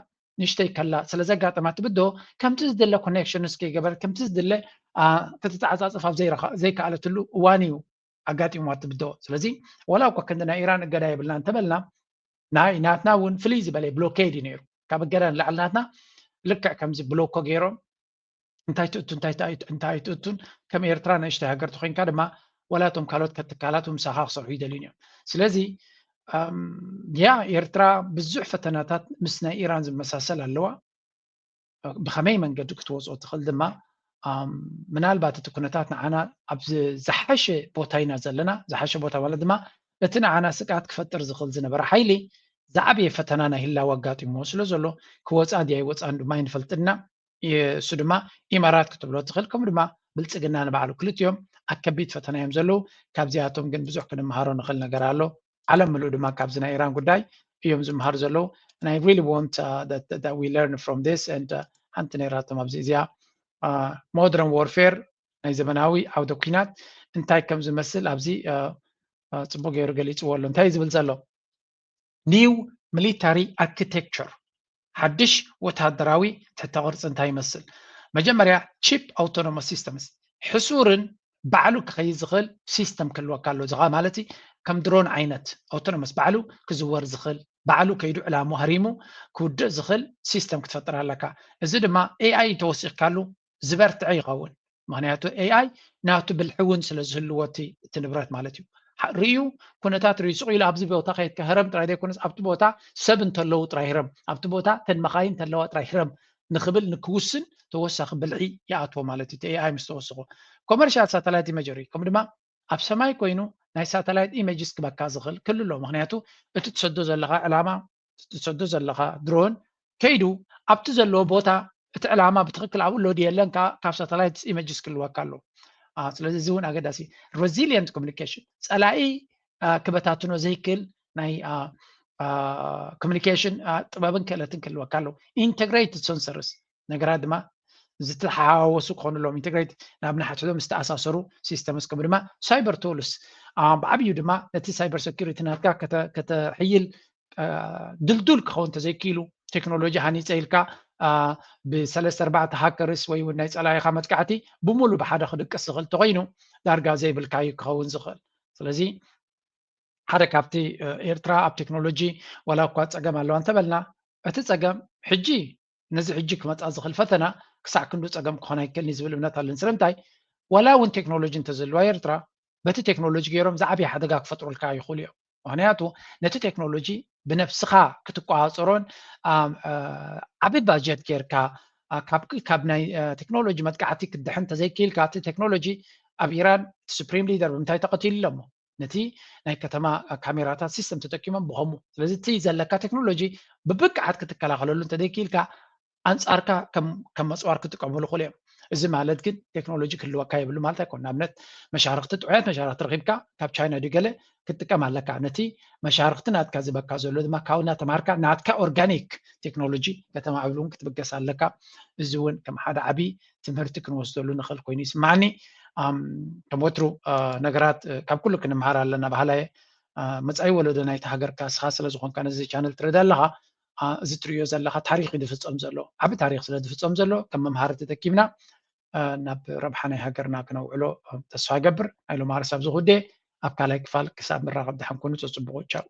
ንሽተይ ከላ ስለ ዘጋጠማት ትብዶ ከምቲ ዝደለ ኮኔክሽንስ ከይገበር ከምቲ ዝደለ ክትተዓፃፅፍ ኣብ ዘይከኣለትሉ እዋን እዩ ኣጋጢሟት ትብዶ ስለዚ ወላ እኳ ክንድና ኢራን እገዳ ይብልና እንተበልና ናይ ናትና እውን ፍልይ ዝበለ ብሎኬድ እዩ ነይሩ ካብ እገዳ ንላዕሊ ናትና ልክዕ ከምዚ ብሎኮ ገይሮም እንታይ ትእቱን ከም ኤርትራ ንእሽተይ ሃገር ተኮይንካ ድማ ወላቶም ካልኦት ትካላት ምሳኻ ክሰርሑ ይደልዩን እዮም ስለዚ ያ ኤርትራ ብዙሕ ፈተናታት ምስ ናይ ኢራን ዝመሳሰል ኣለዋ ብኸመይ መንገዲ ክትወፅኦ ትኽእል ድማ ምናልባት እቲ ኩነታት ንዓና ኣብ ዝሓሸ ቦታ ኢና ዘለና ዝሓሸ ቦታ ማለት ድማ እቲ ንዓና ስቃት ክፈጥር ዝኽእል ዝነበረ ሓይሊ ዝዓበየ ፈተና ናይ ህላወ ኣጋጢሞ ስለ ዘሎ ክወፃ ድያ ይወፃን ድማ ይንፈልጥና እሱ ድማ ኢማራት ክትብሎ ትኽእል ከምኡ ድማ ብልፅግና ንባዕሉ ክልቲኦም ኣከቢድ ፈተና እዮም ዘለዉ ካብዚኣቶም ግን ብዙሕ ክንምሃሮ ንኽእል ነገር ኣሎ ዓለም ምሉእ ድማ ካብዚ ናይ ኢራን ጉዳይ እዮም ዝምሃሩ ዘለዉ and I really want that we learn from this and ሓንቲ ነይራቶም ኣብዚ እዚኣ modern warfare ናይ ዘመናዊ ዓውደ ኩናት እንታይ ከም ዝመስል ኣብዚ ፅቡቅ ገይሩ ገሊፅዎ ኣሎ እንታይ ዝብል ዘሎ new military architecture ሓድሽ ወታደራዊ ትሕተ ቅርፂ እንታይ ይመስል መጀመርያ ቺፕ autonomous systems ሕሱርን ባዕሉ ክኸይድ ዝኽእል ሲስተም ክህልወካ ኣሎ ዝኻ ማለት ከም ድሮን ዓይነት autonomous ባዕሉ ክዝወር ዝኽእል ባዕሉ ከይዱ ዕላሙ ሃሪሙ ክውድእ ዝኽእል ሲስተም ክትፈጥር ኣለካ እዚ ድማ AI ተወሲኽካሉ ዝበርትዐ ይኸውን ምክንያቱ AI ናቱ ብልሕውን ስለ ዝህልዎ እቲ ንብረት ማለት እዩ ርዩ ኩነታት ርዩ ስቕ ኢሉ ኣብዚ ቦታ ከይድካ ህረም ጥራይ ዘይኮነስ ኣብቲ ቦታ ሰብ እንተለዉ ጥራይ ህረም ኣብቲ ቦታ ተንመኻይን እንተለዋ ጥራይ ህረም ንኽብል ንክውስን ተወሳኺ ብልዒ ይኣትዎ ማለት እዩ AI ምስ ተወስኹ ኮመርሻል ሳተላይት ኢሜጀሪ ከም ድማ ኣብ ሰማይ ኮይኑ ናይ ሳተላይት ኢሜጅስ ክበካ ዝኽእል ክልሎ ምክንያቱ እቲ ትሰዶ ዘለኻ ዕላማ ትሰዶ ዘለኻ ድሮን ከይዱ ኣብቲ ዘለዎ ቦታ እቲ ዕላማ ብትክክል ኣብኡ ሎድ የለን ካብ ሳተላይት ኢሜጅስ ክልወካ ኣሎ ስለዚ እዚ እውን ኣገዳሲ resilient communication ፀላኢ ክበታትኖ ዘይክእል ናይ communication ጥበብን ክእለትን ክልወካ ኣሎ integrated sensors ነገራት ድማ ዝተሓዋወሱ ክኾኑሎም ኢንተግሬት ናብ ንሓትሕዶም ዝተኣሳሰሩ ሲስተምስ ከም ድማ ሳይበር ቶልስ ብዓብዩ ድማ ነቲ ሳይበር ሴኩሪቲ ናትካ ከተሕይል ድልዱል ክኸውን ተዘይኪሉ ቴክኖሎጂ ሃኒፀ ኢልካ ብሰለስተ ኣርባዕተ ሃከርስ ወይ እውን ናይ ፀላኢኻ መጥቃዕቲ ብሙሉ ብሓደ ክድቅስ ዝኽእል ተኮይኑ ዳርጋ ዘይብልካዩ ክኸውን ዝኽእል ስለዚ ሓደ ካብቲ ኤርትራ ኣብ ቴክኖሎጂ ወላ እኳ ፀገም ኣለዋ እንተበልና እቲ ፀገም ሕጂ ነዚ ሕጂ ክመፃ ዝኽእል ፈተና ክሳዕ ክንዱ ፀገም ክኾን ኣይክእልኒ ዝብል እምነት ኣለኒ ስለምንታይ ወላ እውን ቴክኖሎጂ እንተዘለዋ ኤርትራ በቲ ቴክኖሎጂ ገይሮም ዝዓበየ ሓደጋ ክፈጥሩልካ ይኽእሉ እዮም ምክንያቱ ነቲ ቴክኖሎጂ ብነፍስኻ ክትቋፀሮን ዓብይ ባጀት ጌርካ ካብ ናይ ቴክኖሎጂ መጥቃዕቲ ክትድሕን ተዘይክኢልካ እቲ ቴክኖሎጂ ኣብ ኢራን ሱፕሪም ሊደር ብምንታይ ተቐቲሉ ኣሎ እሞ ነቲ ናይ ከተማ ካሜራታት ሲስተም ተጠቂሞም ብኸሙ ስለዚ እቲ ዘለካ ቴክኖሎጂ ብብቅዓት ክትከላኸለሉ እንተዘይክኢልካ ኣንጻርካ ከም መፅዋር ክጥቀመሉ ክእሉ እዮም እዚ ማለት ግን ቴክኖሎጂ ክህልወካ የብሉ ማለት ኣይኮነ ንኣብነት መሻርክቲ ጥዑያት መሻርክቲ ረኺብካ ካብ ቻይና ድገለ ክትጥቀም ኣለካ ነቲ መሻርክቲ ናትካ ዝበካ ዘሎ ድማ ካብኡ እናተምሃርካ ናትካ ኦርጋኒክ ቴክኖሎጂ ከተማዕብሉ እውን ክትብገስ ኣለካ እዚ እውን ከም ሓደ ዓብይ ትምህርቲ ክንወስደሉ ንኽእል ኮይኑ ይስማዓኒ ከም ወትሩ ነገራት ካብ ኩሉ ክንምሃር ኣለና ባህላየ መፃኢ ወለዶ ናይቲ ሃገርካ ስኻ ስለ ዝኾንካ ነዚ ቻነል ትረዳ ኣለኻ እዚ ትሪኦ ዘለኻ ታሪክ ዝፍፀም ዘሎ ዓብ ታሪክ ስለ ዝፍፀም ዘሎ ከም መምሃሪ ተጠቂምና ናብ ረብሓ ናይ ሃገርና ክነውዕሎ ተስፋ ይገብር ናይ ሎማ ሃሳብ ዝኹዴ ኣብ ካልኣይ ክፋል ክሳብ ምራኸብ ድሓን ኮኑ ፅቡቅ ቻው